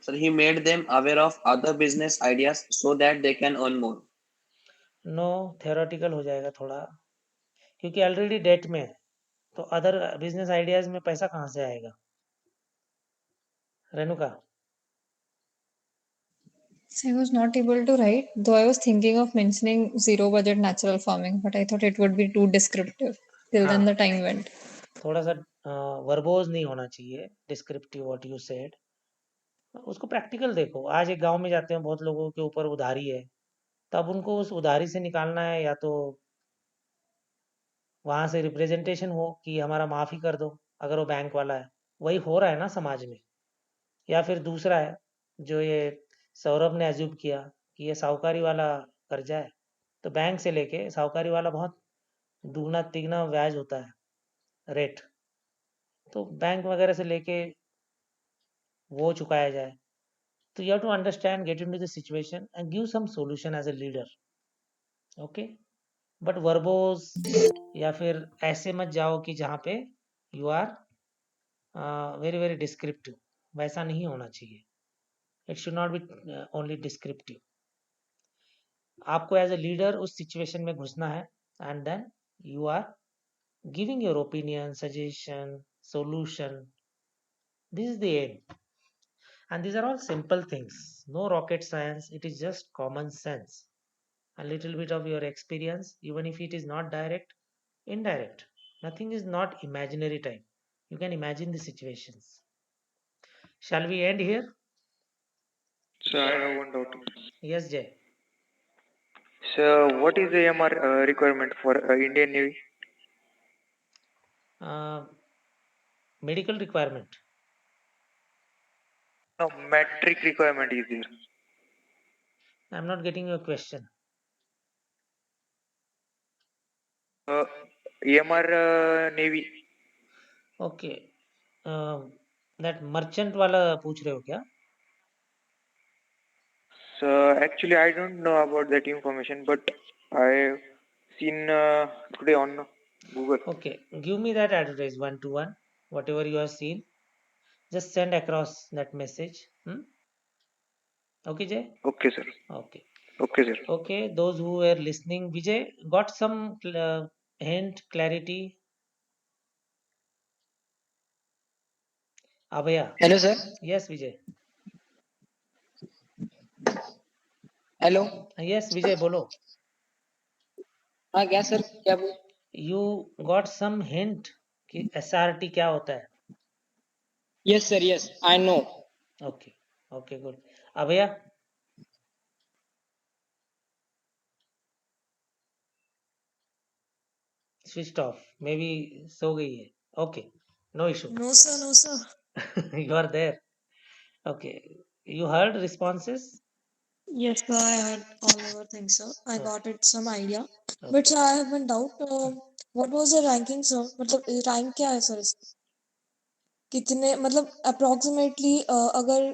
Sir, he made them aware of other business ideas so that they can earn more. No, theoretical हो जाएगा थोड़ा, क्योंकि ऑलरेडी डेट में है, तो अदर बिजनेस आइडियाज में पैसा कहाँ से आएगा? Renuka. So I was not able to write, though I was thinking of mentioning zero budget natural farming, but I thought it would be too descriptive. Till then हाँ, the time went. थोड़ा सा verbose नहीं होना चाहिए. Descriptive what you said, उसको practical देखो. आज एक गांव में जाते हैं, बहुत लोगों के ऊपर उधारी है, तब उनको उस उधारी से निकालना है, या तो वहां से रिप्रेजेंटेशन हो कि हमारा माफ़ी कर दो, अगर वो बैंक वाला है. वही हो रहा है ना समाज में. या फिर दूसरा है जो ये सौरभ ने एज्यूम किया कि ये साहूकारी वाला कर्जा है, तो बैंक से लेके साहूकारी वाला बहुत दुगना तिगना ब्याज होता है रेट, तो बैंक वगैरह से लेके वो चुकाया जाए। तो you have to understand, get into the situation and give some solution as a leader. Okay, but verbose या फिर ऐसे मत जाओ कि जहाँ पे you are very very descriptive, वैसा नहीं होना चाहिए। It should not be only descriptive. आपको एज अ लीडर उस सिचुएशन में घुसना है and then you are giving your opinion, suggestion, solution. This is the aim. And these are all simple things. No rocket science. It is just common sense. A little bit of your experience, even if it is not direct, indirect. Nothing is not imaginary time. You can imagine the situations. Shall we end here? So I have one doubt. Yes, Jay. So what is the AMR requirement for Indian Navy? Uh, Medical requirement. No, metric requirement is there. I'm not getting your question. AMR Navy. Okay. That merchant वाला पूछ रहे हो क्या? So actually I don't know about that information, but I seen today on Google. Okay, give me that address one to one, whatever you have seen. Just send across that message. Okay, Jay? Okay, sir. Okay. Okay, sir. Okay, those who were listening, Vijay, got some hint, clarity? Abhaya. Hello sir. Yes, Vijay. Hello. Yes, Vijay, बोलो. हाँ क्या sir, क्या बोल. You got some hint कि SRT क्या होता है? Yes sir, yes I know. Okay, okay, good. Abhaya? Switched off. Maybe सो गई है. Okay, no issue. No, sir, no, sir. You are there. Okay, you heard responses? Yes, sir, I heard all over things, sir. I Okay. got it some idea. Okay. But sir, I have one doubt. What was the ranking, sir? मतलब rank क्या है sir इसका? कितने मतलब approximately अगर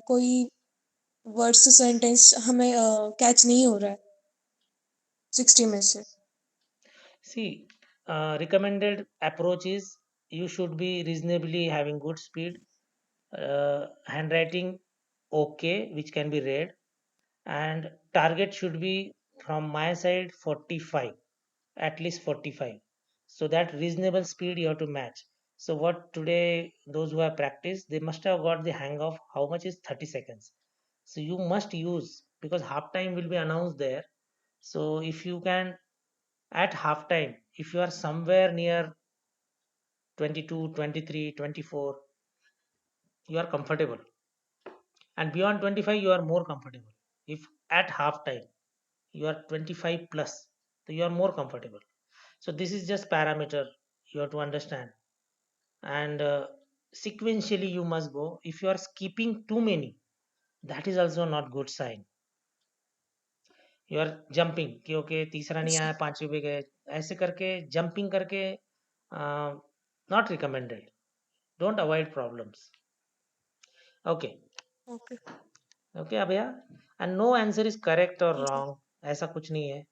कोई words to sentence हमें catch नहीं हो रहा है 60 में से. See, recommended approach is you should be reasonably having good speed, handwriting okay, which can be read, and target should be from my side 45, at least 45. So that reasonable speed you have to match. So what today those who have practiced, they must have got the hang of how much is 30 seconds. So you must use, because half time will be announced there. So if you can at half time, if you are somewhere near 22, 23, 24, you are comfortable, and beyond 25 you are more comfortable. If at half time you are 25 plus, so you are more comfortable. So this is just parameter you have to understand. And sequentially you must go. If you are skipping too many, that is also not good sign. You are jumping कि okay तीसरा नहीं आया, पांचवे पे गए, ऐसे करके jumping करके not recommended. Don't avoid problems. Okay. Okay. Okay, Abhaya. And no answer is correct or wrong. ऐसा कुछ नहीं है.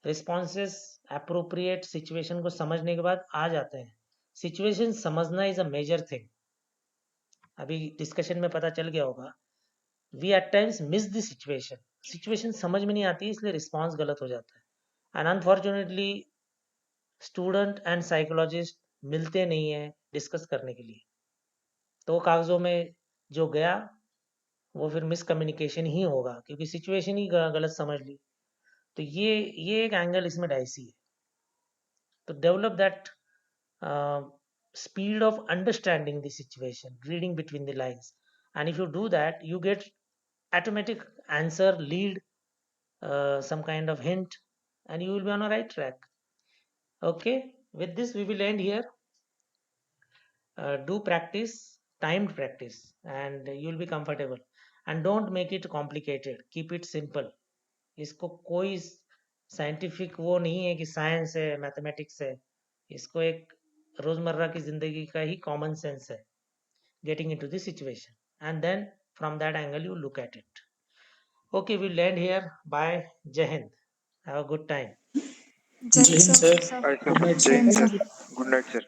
Responses appropriate situation को समझने के बाद आ जाते हैं. Situation समझना is a major thing. अभी डिस्कशन में पता चल गया होगा. We at times miss the situation. Situation समझ में नहीं आती, इसलिए रिस्पॉन्स गलत हो जाता है. And unfortunately student and psychologist मिलते नहीं है डिस्कस करने के लिए, तो कागजों में जो गया वो फिर मिसकम्युनिकेशन ही होगा, क्योंकि सिचुएशन ही गलत समझ ली. तो ये एक एंगल इसमें डाइसी है. तो develop that speed of understanding the situation, reading between the lines, and if you do that you get automatic answer, lead, some kind of hint, and you will be on a right track. Okay, with this we will end here. Do practice, timed practice, and you'll be comfortable. And don't make it complicated, keep it simple. इसको कोई scientific वो नहीं है कि science है, mathematics है। इसको एक रोजमर्रा की जिंदगी का ही कॉमन सेंस है, getting into the situation, and then from that angle you look at it. Okay, we'll end here. Bye. Jai Hind. Have a good time. Jai Jai Hind, Hind, sir. sir. Sir. Sir. Good night, Jai sir. Hind, Same sir. sir. Good night, sir.